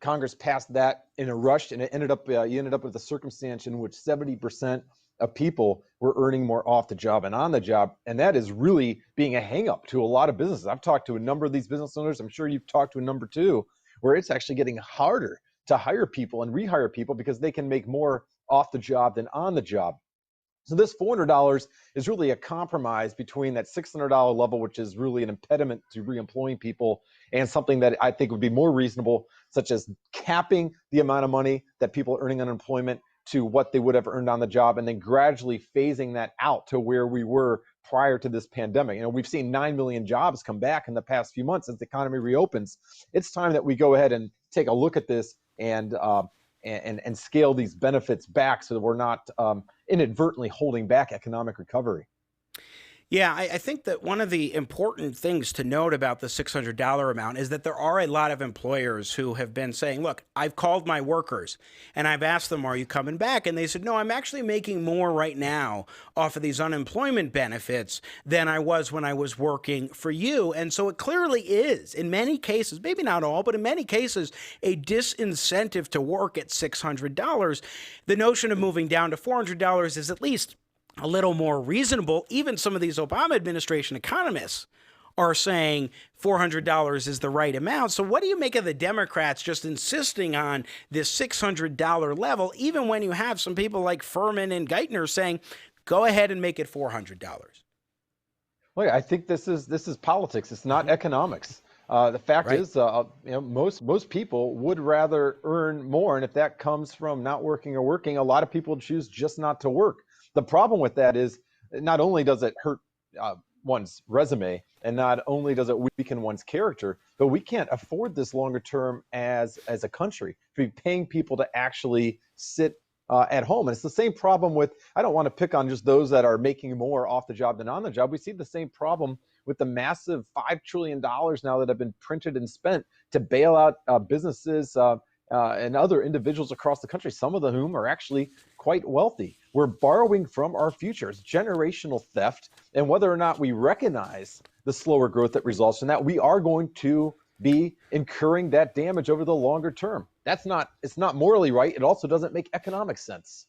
Congress passed that in a rush, and it ended up you ended up with a circumstance in which 70% of people were earning more off the job and on the job, and that is really being a hang-up to a lot of businesses. I've talked to a number of these business owners. I'm sure you've talked to a number too, where it's actually getting harder to hire people and rehire people because they can make more off the job than on the job. So this $400 is really a compromise between that $600 level, which is really an impediment to reemploying people, and something that I think would be more reasonable, such as capping the amount of money that people are earning unemployment to what they would have earned on the job, and then gradually phasing that out to where we were prior to this pandemic. You know, we've seen 9 million jobs come back in the past few months as the economy reopens. It's time that we go ahead and take a look at this and scale these benefits back so that we're not inadvertently holding back economic recovery. Yeah, I think that one of the important things to note about the $600 amount is that there are a lot of employers who have been saying, look, I've called my workers and I've asked them, are you coming back? And they said, no, I'm actually making more right now off of these unemployment benefits than I was when I was working for you. And so it clearly is, in many cases, maybe not all, but in many cases, a disincentive to work at $600. The notion of moving down to $400 is at least a little more reasonable. Even some of these Obama administration economists are saying $400 is the right amount. So what do you make of the Democrats just insisting on this $600 level, even when you have some people like Furman and Geithner saying, go ahead and make it $400? Well, I think this is politics. It's not economics. The fact is, most people would rather earn more. And if that comes from not working or working, a lot of people choose just not to work. The problem with that is not only does it hurt one's resume, and not only does it weaken one's character, but we can't afford this longer term as a country to be paying people to actually sit at home. And it's the same problem with, I don't want to pick on just those that are making more off the job than on the job. We see the same problem with the massive $5 trillion now that have been printed and spent to bail out businesses and other individuals across the country, some of whom are actually quite wealthy. We're borrowing from our future. It's generational theft. And whether or not we recognize the slower growth that results from that, we are going to be incurring that damage over the longer term. It's not morally right. It also doesn't make economic sense.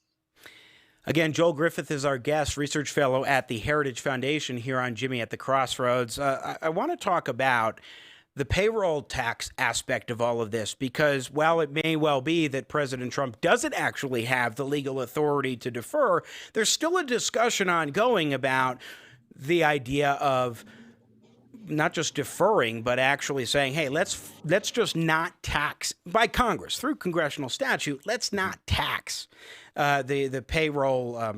Again, Joel Griffith is our guest, research fellow at the Heritage Foundation here on Jimmy at the Crossroads. I want to talk about the payroll tax aspect of all of this, because while it may well be that President Trump doesn't actually have the legal authority to defer, there's still a discussion ongoing about the idea of not just deferring, but actually saying, hey, let's just not tax by Congress through congressional statute. Let's not tax the payroll.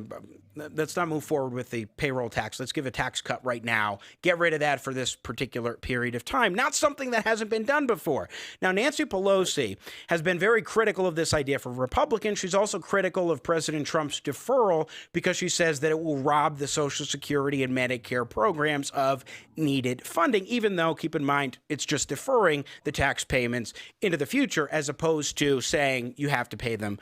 Let's not move forward with the payroll tax. Let's give a tax cut right now. Get rid of that for this particular period of time. Not something that hasn't been done before. Now, Nancy Pelosi has been very critical of this idea for Republicans. She's also critical of President Trump's deferral because she says that it will rob the Social Security and Medicare programs of needed funding, even though, keep in mind, it's just deferring the tax payments into the future as opposed to saying you have to pay them.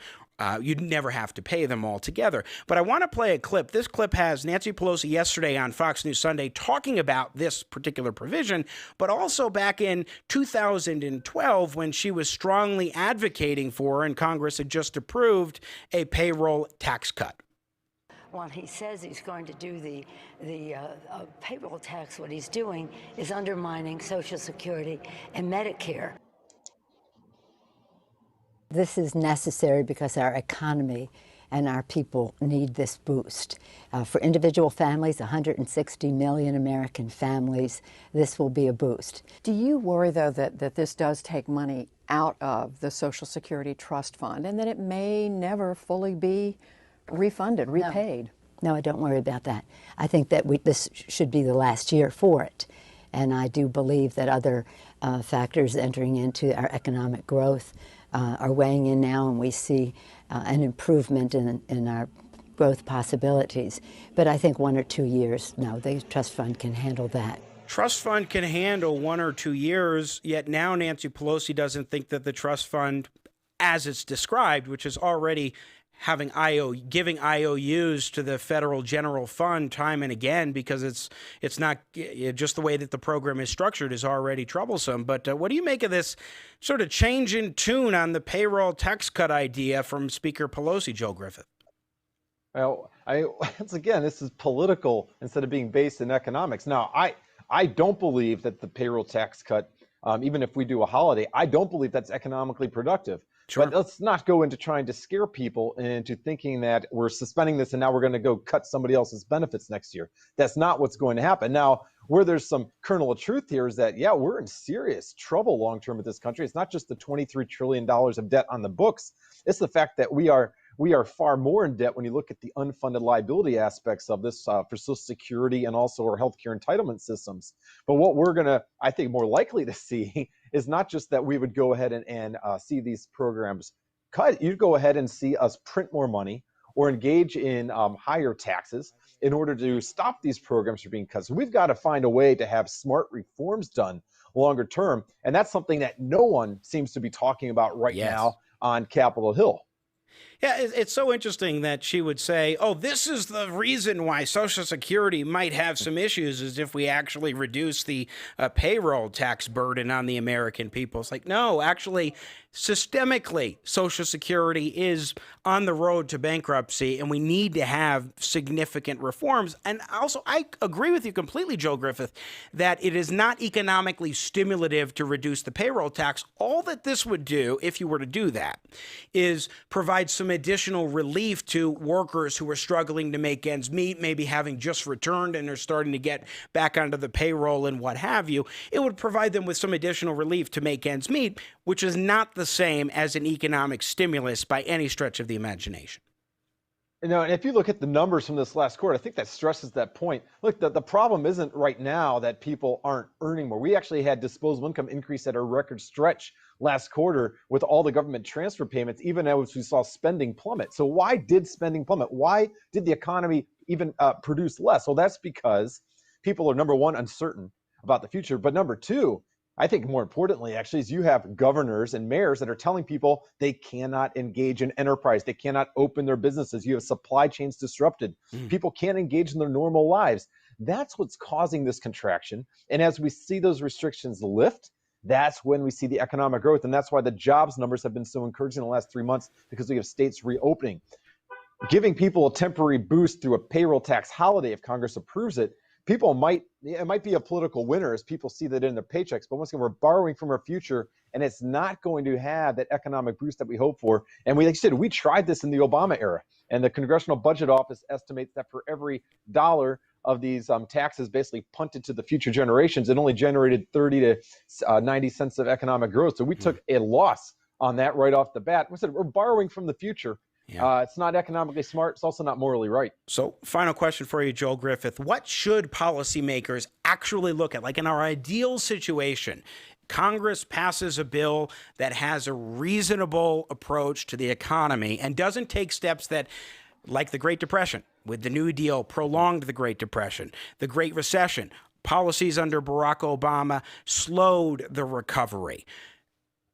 You'd never have to pay them all together. But I want to play a clip. This clip has Nancy Pelosi yesterday on Fox News Sunday talking about this particular provision, but also back in 2012 when she was strongly advocating for, and Congress had just approved, a payroll tax cut. While he says he's going to do the payroll tax, what he's doing is undermining Social Security and Medicare. This is necessary because our economy and our people need this boost. For individual families, 160 million American families, this will be a boost. Do you worry, though, that this does take money out of the Social Security Trust Fund and that it may never fully be refunded, repaid? No, I don't worry about that. I think that this should be the last year for it. And I do believe that other factors entering into our economic growth are weighing in now, and we see an improvement in our growth possibilities. But I think 1 or 2 years, no, the trust fund can handle that. Trust fund can handle 1 or 2 years, yet now Nancy Pelosi doesn't think that the trust fund, as it's described, which is already giving IOUs to the federal general fund time and again because it's not just the way that the program is structured is already troublesome. But what do you make of this sort of change in tune on the payroll tax cut idea from Speaker Pelosi, Joe Griffith? Well, once again, this is political instead of being based in economics. Now, I don't believe that the payroll tax cut, even if we do a holiday, I don't believe that's economically productive. Sure. But let's not go into trying to scare people into thinking that we're suspending this and now we're going to go cut somebody else's benefits next year. That's not what's going to happen. Now, where there's some kernel of truth here is that, yeah, we're in serious trouble long-term with this country. It's not just the $23 trillion of debt on the books. It's the fact that we are far more in debt when you look at the unfunded liability aspects of this for Social Security and also our healthcare entitlement systems. But what we're going to, I think, more likely to see is not just that we would go ahead and see these programs cut. You'd go ahead and see us print more money or engage in higher taxes in order to stop these programs from being cut. So we've got to find a way to have smart reforms done longer term. And that's something that no one seems to be talking about right now on Capitol Hill. Yeah, it's so interesting that she would say, oh, this is the reason why Social Security might have some issues is if we actually reduce the payroll tax burden on the American people. It's like, no, actually, systemically, Social Security is on the road to bankruptcy, and we need to have significant reforms. And also, I agree with you completely, Joe Griffith, that it is not economically stimulative to reduce the payroll tax. All that this would do, if you were to do that, is provide some additional relief to workers who are struggling to make ends meet, maybe having just returned and are starting to get back onto the payroll and what have you. It would provide them with some additional relief to make ends meet, which is not the same as an economic stimulus by any stretch of the imagination. You know, and if you look at the numbers from this last quarter, I think that stresses that point. Look, the problem isn't right now that people aren't earning more. We actually had disposable income increase at a record stretch last quarter with all the government transfer payments, even as we saw spending plummet. So why did spending plummet? Why did the economy even produce less? Well, that's because people are, number one, uncertain about the future. But number two, I think more importantly, actually, is you have governors and mayors that are telling people they cannot engage in enterprise. They cannot open their businesses. You have supply chains disrupted. People can't engage in their normal lives. That's what's causing this contraction. And as we see those restrictions lift, that's when we see the economic growth. And that's why the jobs numbers have been so encouraging in the last 3 months, because we have states reopening. Giving people a temporary boost through a payroll tax holiday, if Congress approves it, it might be a political winner as people see that in their paychecks, but once again, we're borrowing from our future, and it's not going to have that economic boost that we hope for. And like you said, we tried this in the Obama era, and the Congressional Budget Office estimates that for every dollar of these taxes basically punted to the future generations, it only generated 30 to 90 cents of economic growth. So we took a loss on that right off the bat. We said we're borrowing from the future. It's not economically smart. It's also not morally right. So final question for you, Joel Griffith. What should policymakers actually look at? Like in our ideal situation, Congress passes a bill that has a reasonable approach to the economy and doesn't take steps that, like the Great Depression, with the New Deal, prolonged the Great Depression, the Great Recession, policies under Barack Obama slowed the recovery.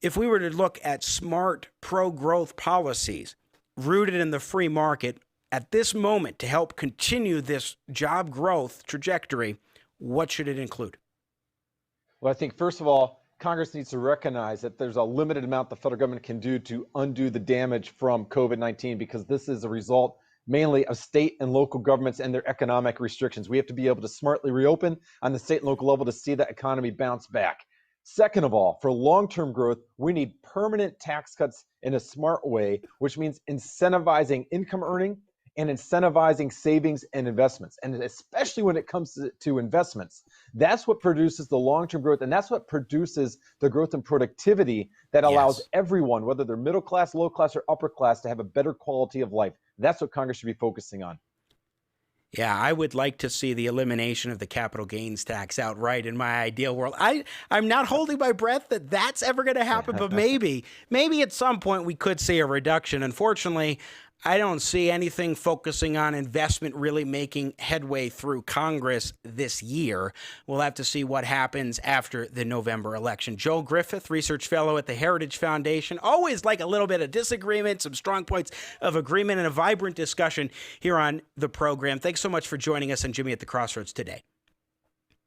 If we were to look at smart pro-growth policies rooted in the free market at this moment to help continue this job growth trajectory, what should it include? Well, I think, first of all, Congress needs to recognize that there's a limited amount the federal government can do to undo the damage from COVID-19, because this is a result mainly of state and local governments and their economic restrictions. We have to be able to smartly reopen on the state and local level to see that economy bounce back. Second of all, for long-term growth, we need permanent tax cuts in a smart way, which means incentivizing income earning and incentivizing savings and investments. And especially when it comes to investments, that's what produces the long-term growth, and that's what produces the growth and productivity that allows everyone, whether they're middle class, low class, or upper class, to have a better quality of life. That's what Congress should be focusing on. Yeah, I would like to see the elimination of the capital gains tax outright in my ideal world. I'm not holding my breath that that's ever going to happen, but maybe at some point we could see a reduction. Unfortunately, I don't see anything focusing on investment really making headway through Congress this year. We'll have to see what happens after the November election. Joel Griffith, research fellow at the Heritage Foundation. Always like a little bit of disagreement, some strong points of agreement, and a vibrant discussion here on the program. Thanks so much for joining us on Jimmy at the Crossroads today.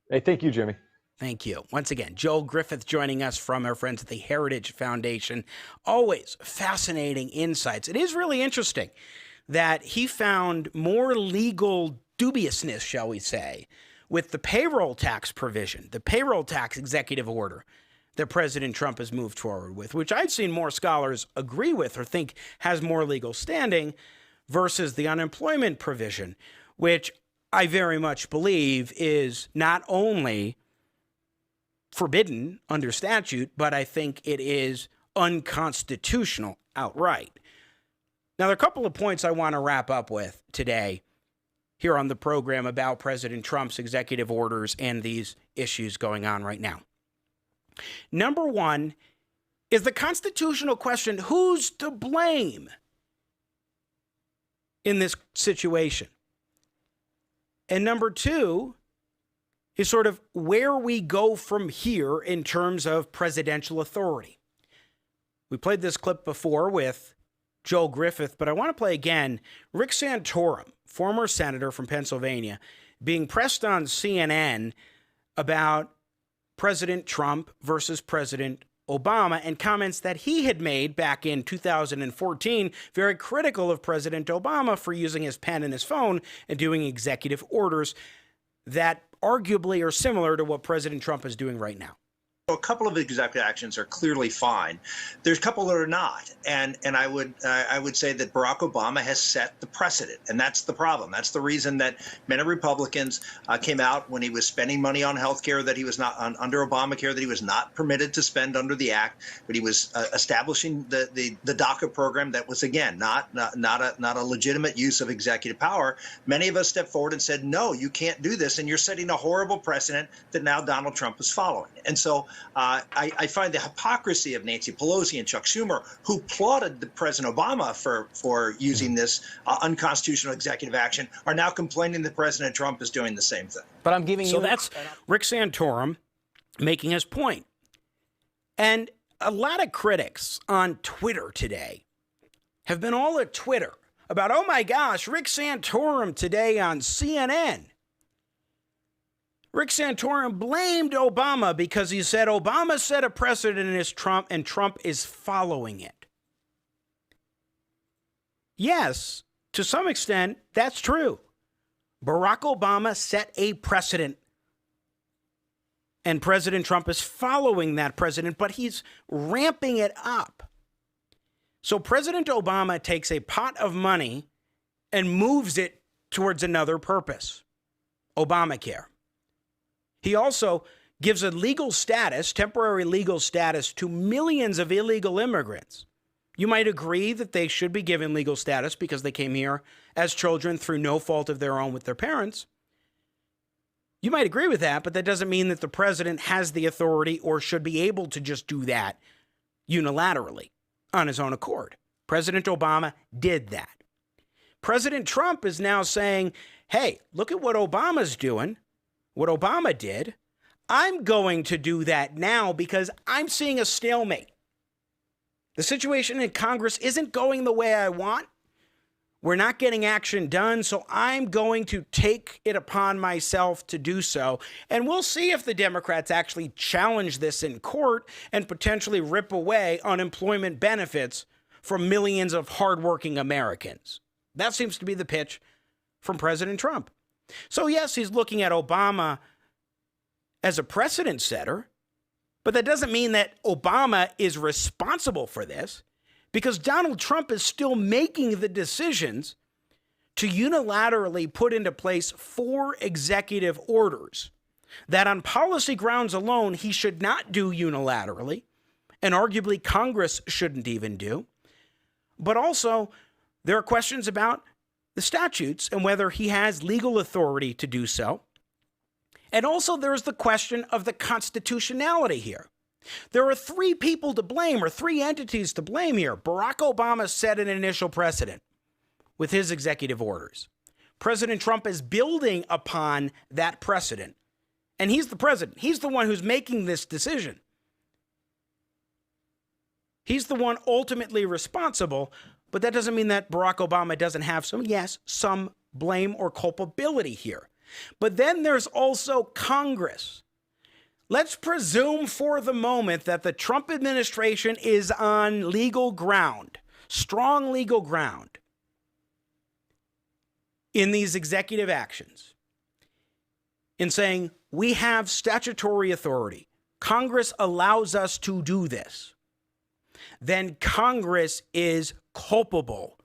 Hey, thank you, Jimmy. Thank you. Once again, Joel Griffith joining us from our friends at the Heritage Foundation. Always fascinating insights. It is really interesting that he found more legal dubiousness, shall we say, with the payroll tax provision, the payroll tax executive order that President Trump has moved forward with, which I've seen more scholars agree with or think has more legal standing, versus the unemployment provision, which I very much believe is not only forbidden under statute, but I think it is unconstitutional outright. Now, there are a couple of points I want to wrap up with today here on the program about President Trump's executive orders and these issues going on right now. Number one is the constitutional question: who's to blame in this situation? And number two is sort of where we go from here in terms of presidential authority. We played this clip before with Joel Griffith, but I want to play again Rick Santorum, former senator from Pennsylvania, being pressed on CNN about President Trump versus President Obama and comments that he had made back in 2014, very critical of President Obama for using his pen and his phone and doing executive orders that arguably are similar to what President Trump is doing right now. A couple of executive actions are clearly fine. There's a couple that are not, and I would say that Barack Obama has set the precedent, and that's the problem. That's the reason that many Republicans came out when he was spending money on health care that he was not under Obamacare, that he was not permitted to spend under the act, but he was establishing the DACA program that was, again, not a legitimate use of executive power. Many of us stepped forward and said, no, you can't do this, and you're setting a horrible precedent that now Donald Trump is following. And so I find the hypocrisy of Nancy Pelosi and Chuck Schumer, who applauded President Obama for using this unconstitutional executive action, are now complaining that President Trump is doing the same thing. But I'm giving you... So that's Rick Santorum making his point. And a lot of critics on Twitter today have been all at Twitter about, oh my gosh, Rick Santorum today on CNN. Rick Santorum blamed Obama because he said Obama set a precedent against Trump and Trump is following it. Yes, to some extent, that's true. Barack Obama set a precedent and President Trump is following that precedent, but he's ramping it up. So President Obama takes a pot of money and moves it towards another purpose. Obamacare. He also gives a legal status, temporary legal status, to millions of illegal immigrants. You might agree that they should be given legal status because they came here as children through no fault of their own with their parents. You might agree with that, but that doesn't mean that the president has the authority or should be able to just do that unilaterally on his own accord. President Obama did that. President Trump is now saying, hey, look at what Obama's doing, what Obama did. I'm going to do that now because I'm seeing a stalemate. The situation in Congress isn't going the way I want. We're not getting action done, so I'm going to take it upon myself to do so. And we'll see if the Democrats actually challenge this in court and potentially rip away unemployment benefits from millions of hardworking Americans. That seems to be the pitch from President Trump. So yes, he's looking at Obama as a precedent setter, but that doesn't mean that Obama is responsible for this, because Donald Trump is still making the decisions to unilaterally put into place 4 executive orders that on policy grounds alone he should not do unilaterally, and arguably Congress shouldn't even do. But also, there are questions about the statutes and whether he has legal authority to do so. And also there's the question of the constitutionality here. There are 3 people to blame, or 3 entities to blame here. Barack Obama set an initial precedent with his executive orders. President Trump is building upon that precedent. And he's the president. He's the one who's making this decision. He's the one ultimately responsible, but that doesn't mean that Barack Obama doesn't have some blame or culpability here. But then there's also Congress. Let's presume for the moment that the Trump administration is on legal ground, strong legal ground, in these executive actions, in saying we have statutory authority. Congress allows us to do this. Then Congress is culpable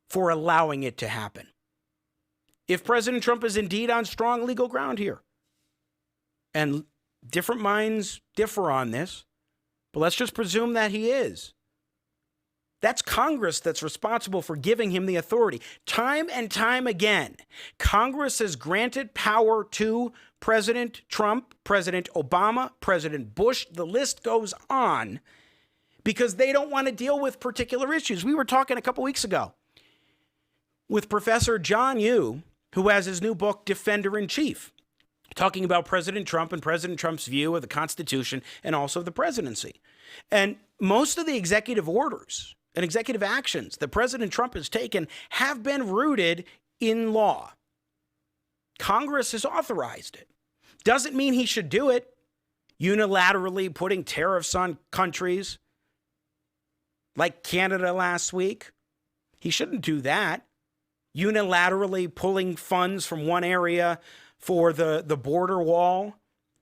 for allowing it to happen. If President Trump is indeed on strong legal ground here, and different minds differ on this, but let's just presume that he is. That's Congress that's responsible for giving him the authority. Time and time again, Congress has granted power to President Trump, President Obama, President Bush, the list goes on, because they don't want to deal with particular issues. We were talking a couple weeks ago with Professor John Yoo, who has his new book, Defender-in-Chief, talking about President Trump and President Trump's view of the Constitution and also the presidency. And most of the executive orders and executive actions that President Trump has taken have been rooted in law. Congress has authorized it. Doesn't mean he should do it unilaterally, putting tariffs on countries like Canada last week. He shouldn't do that. Unilaterally pulling funds from one area for the border wall.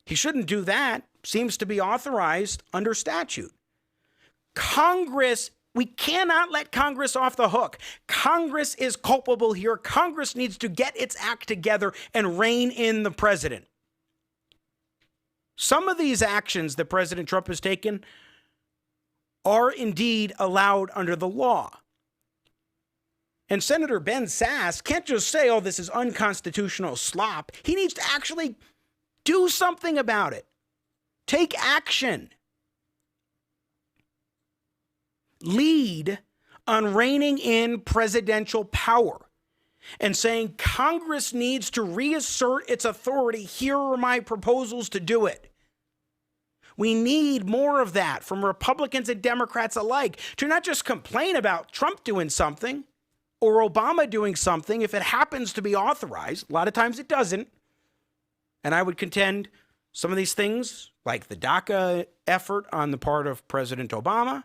He shouldn't do that. Seems to be authorized under statute. Congress, we cannot let Congress off the hook. Congress is culpable here. Congress needs to get its act together and rein in the president. Some of these actions that President Trump has taken are indeed allowed under the law. And Senator Ben Sasse can't just say, oh, this is unconstitutional slop. He needs to actually do something about it. Take action. Lead on reining in presidential power and saying Congress needs to reassert its authority. Here are my proposals to do it. We need more of that from Republicans and Democrats alike, to not just complain about Trump doing something or Obama doing something if it happens to be authorized. A lot of times it doesn't. And I would contend some of these things, like the DACA effort on the part of President Obama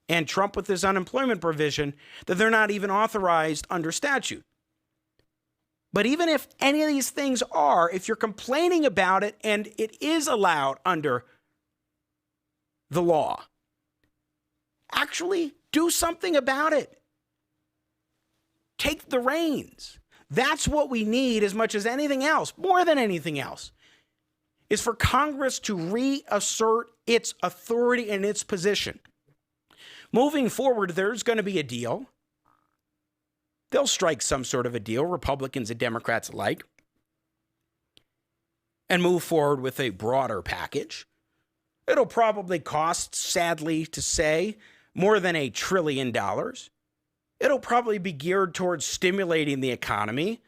and Trump with his unemployment provision, that they're not even authorized under statute. But even if any of these things are, if you're complaining about it and it is allowed under the law, actually do something about it. Take the reins. That's what we need as much as anything else, more than anything else, is for Congress to reassert its authority and its position. Moving forward, there's going to be a deal. They'll strike some sort of a deal, Republicans and Democrats alike, and move forward with a broader package. It'll probably cost, sadly to say, more than $1 trillion. It'll probably be geared towards stimulating the economy,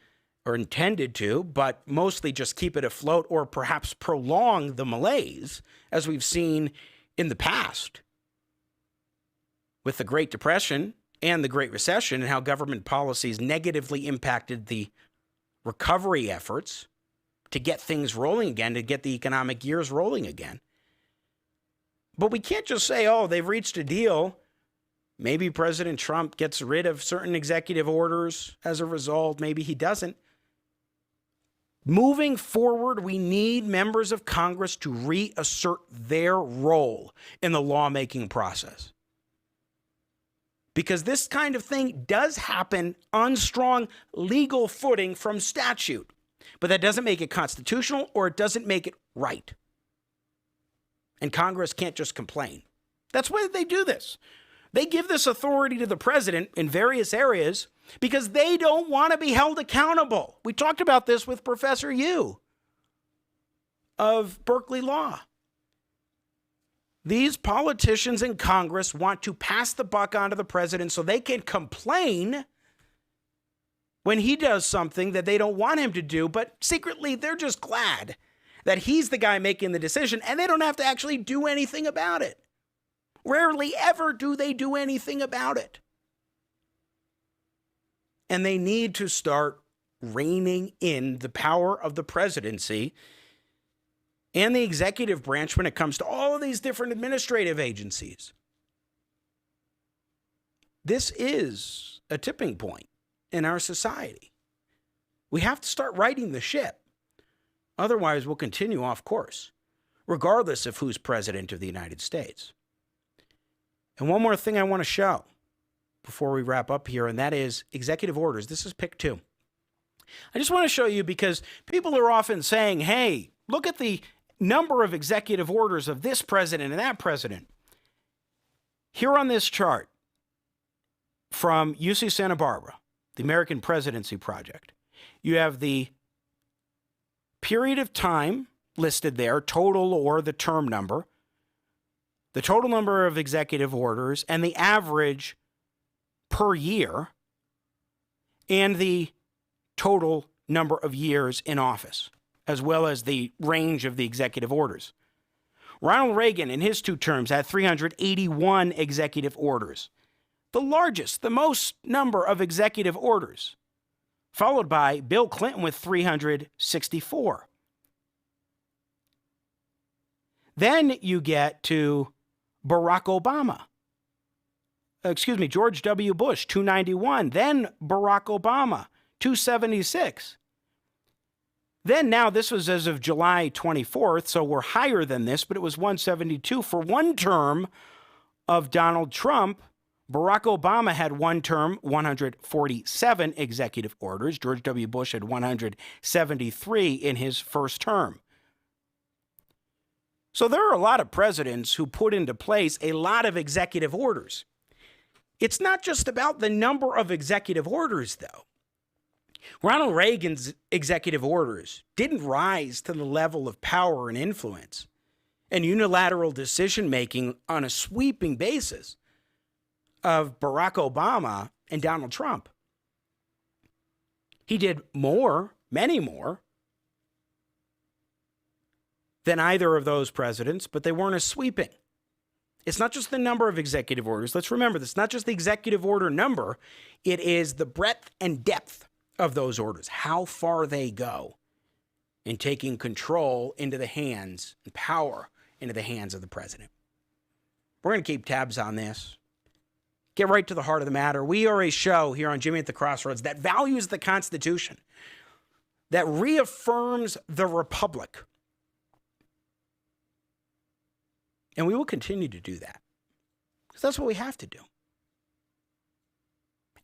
or intended to, but mostly just keep it afloat or perhaps prolong the malaise, as we've seen in the past with the Great Depression and the Great Recession, and how government policies negatively impacted the recovery efforts to get things rolling again, to get the economic years rolling again. But we can't just say, oh, they've reached a deal. Maybe President Trump gets rid of certain executive orders as a result. Maybe he doesn't. Moving forward, we need members of Congress to reassert their role in the lawmaking process. Because this kind of thing does happen on strong legal footing from statute. But that doesn't make it constitutional, or it doesn't make it right. And Congress can't just complain. That's why they do this. They give this authority to the president in various areas because they don't want to be held accountable. We talked about this with Professor Yu of Berkeley Law. These politicians in Congress want to pass the buck on to the president so they can complain when he does something that they don't want him to do, but secretly they're just glad that he's the guy making the decision and they don't have to actually do anything about it. Rarely ever do they do anything about it. And they need to start reining in the power of the presidency and the executive branch when it comes to all of these different administrative agencies. This is a tipping point in our society. We have to start righting the ship. Otherwise, we'll continue off course, regardless of who's president of the United States. And one more thing I want to show before we wrap up here, and that is executive orders. This is pick 2. I just want to show you because people are often saying, hey, look at the number of executive orders of this president and that president. Here on this chart from UC Santa Barbara, the American Presidency Project, you have the period of time listed there, total or the term number, the total number of executive orders, and the average per year, and the total number of years in office, as well as the range of the executive orders. Ronald Reagan, in his 2 terms, had 381 executive orders, the largest, the most number of executive orders, followed by Bill Clinton with 364. Then you get to Barack Obama. George W. Bush, 291. Then Barack Obama, 276. Then now, this was as of July 24th, so we're higher than this, but it was 172. For one term of Donald Trump, Barack Obama had one term, 147 executive orders. George W. Bush had 173 in his first term. So there are a lot of presidents who put into place a lot of executive orders. It's not just about the number of executive orders, though. Ronald Reagan's executive orders didn't rise to the level of power and influence and unilateral decision-making on a sweeping basis of Barack Obama and Donald Trump. He did more, many more, than either of those presidents, but they weren't as sweeping. It's not just the number of executive orders. Let's remember this, not just the executive order number, it is the breadth and depth of those orders, how far they go in taking control into the hands and power into the hands of the president. We're going to keep tabs on this. Get right to the heart of the matter. We are a show here on Jimmy at the Crossroads that values the Constitution, that reaffirms the Republic. And we will continue to do that, because that's what we have to do.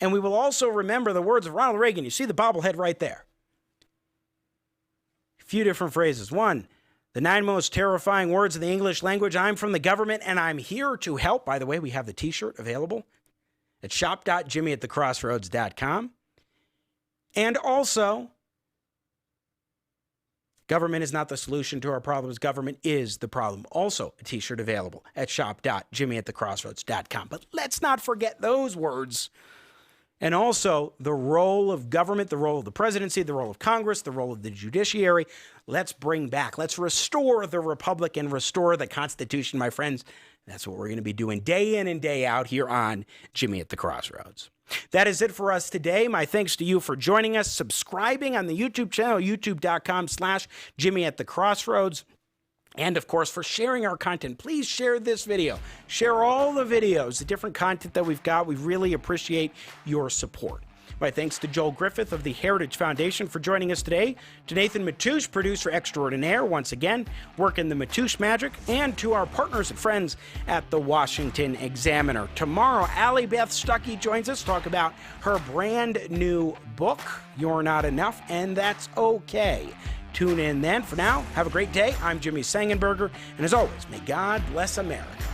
And we will also remember the words of Ronald Reagan. You see the bobblehead right there. A few different phrases. One, the 9 most terrifying words of the English language. I'm from the government and I'm here to help. By the way, we have the t-shirt available at shop.jimmyatthecrossroads.com. And also, government is not the solution to our problems. Government is the problem. Also, a t-shirt available at shop.jimmyatthecrossroads.com. But let's not forget those words. And also the role of government, the role of the presidency, the role of Congress, the role of the judiciary. Let's bring back, let's restore the republic and restore the Constitution, my friends. That's what we're going to be doing day in and day out here on Jimmy at the Crossroads. That is it for us today. My thanks to you for joining us, subscribing on the YouTube channel, youtube.com/Jimmy at the Crossroads. And, of course, for sharing our content. Please share this video. Share all the videos, the different content that we've got. We really appreciate your support. My thanks to Joel Griffith of the Heritage Foundation for joining us today, to Nathan Matoush, producer extraordinaire, once again, working the Matoush magic, and to our partners and friends at the Washington Examiner. Tomorrow, Allie Beth Stuckey joins us to talk about her brand new book, You're Not Enough, and That's Okay. Tune in then. For now, have a great day. I'm Jimmy Sengenberger, and as always, may God bless America.